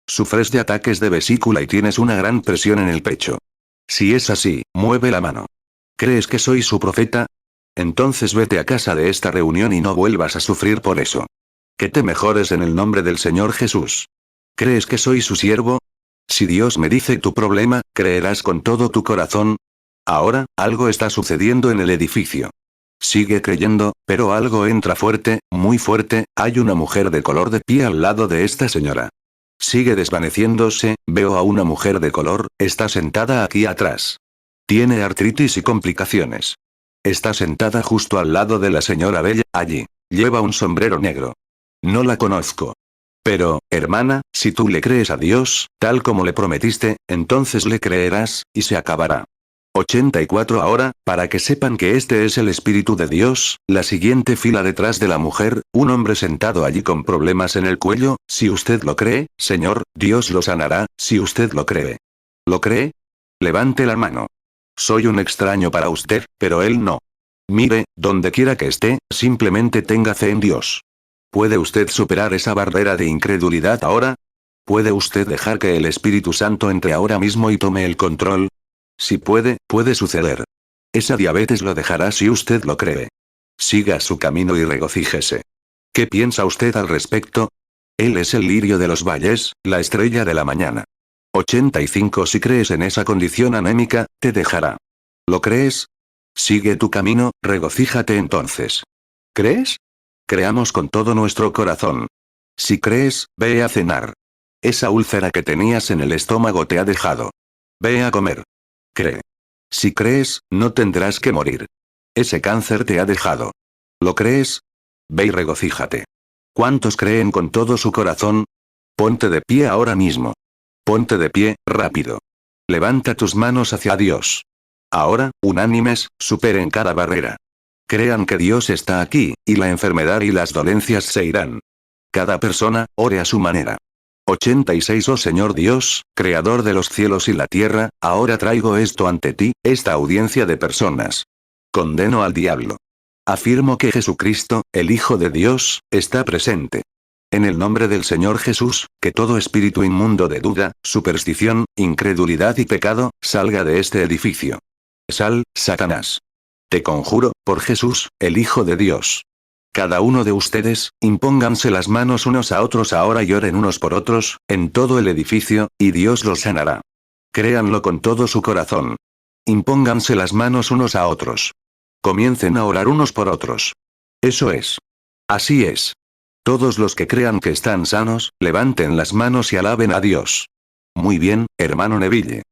Sufres de ataques de vesícula y tienes una gran presión en el pecho. Si es así, mueve la mano. ¿Crees que soy su profeta? Entonces vete a casa de esta reunión y no vuelvas a sufrir por eso. Que te mejores en el nombre del Señor Jesús. ¿Crees que soy su siervo? Si Dios me dice tu problema, ¿creerás con todo tu corazón? Ahora, algo está sucediendo en el edificio. Sigue creyendo, pero algo entra fuerte, muy fuerte, hay una mujer de color de pie al lado de esta señora. Sigue desvaneciéndose, veo a una mujer de color, está sentada aquí atrás. Tiene artritis y complicaciones. Está sentada justo al lado de la señora Bella, allí. Lleva un sombrero negro. No la conozco. Pero, hermana, si tú le crees a Dios, tal como le prometiste, entonces le creerás, y se acabará. 84 Ahora, para que sepan que este es el Espíritu de Dios, la siguiente fila detrás de la mujer, un hombre sentado allí con problemas en el cuello, si usted lo cree, Señor, Dios lo sanará, si usted lo cree. ¿Lo cree? Levante la mano. Soy un extraño para usted, pero él no. Mire, donde quiera que esté, simplemente tenga fe en Dios. ¿Puede usted superar esa barrera de incredulidad ahora? ¿Puede usted dejar que el Espíritu Santo entre ahora mismo y tome el control? Si puede, puede suceder. Esa diabetes lo dejará si usted lo cree. Siga su camino y regocíjese. ¿Qué piensa usted al respecto? Él es el lirio de los valles, la estrella de la mañana. 85 Si crees en esa condición anémica, te dejará. ¿Lo crees? Sigue tu camino, regocíjate entonces. ¿Crees? Creamos con todo nuestro corazón. Si crees, ve a cenar. Esa úlcera que tenías en el estómago te ha dejado. Ve a comer. Cree. Si crees, no tendrás que morir. Ese cáncer te ha dejado. ¿Lo crees? Ve y regocíjate. ¿Cuántos creen con todo su corazón? Ponte de pie ahora mismo. Ponte de pie, rápido. Levanta tus manos hacia Dios. Ahora, unánimes, superen cada barrera. Crean que Dios está aquí, y la enfermedad y las dolencias se irán. Cada persona, ore a su manera. 86 Oh Señor Dios, Creador de los cielos y la tierra, ahora traigo esto ante ti, esta audiencia de personas. Condeno al diablo. Afirmo que Jesucristo, el Hijo de Dios, está presente. En el nombre del Señor Jesús, que todo espíritu inmundo de duda, superstición, incredulidad y pecado, salga de este edificio. Sal, Satanás. Te conjuro, por Jesús, el Hijo de Dios. Cada uno de ustedes, impónganse las manos unos a otros ahora y oren unos por otros, en todo el edificio, y Dios los sanará. Créanlo con todo su corazón. Impónganse las manos unos a otros. Comiencen a orar unos por otros. Eso es. Así es. Todos los que crean que están sanos, levanten las manos y alaben a Dios. Muy bien, hermano Neville.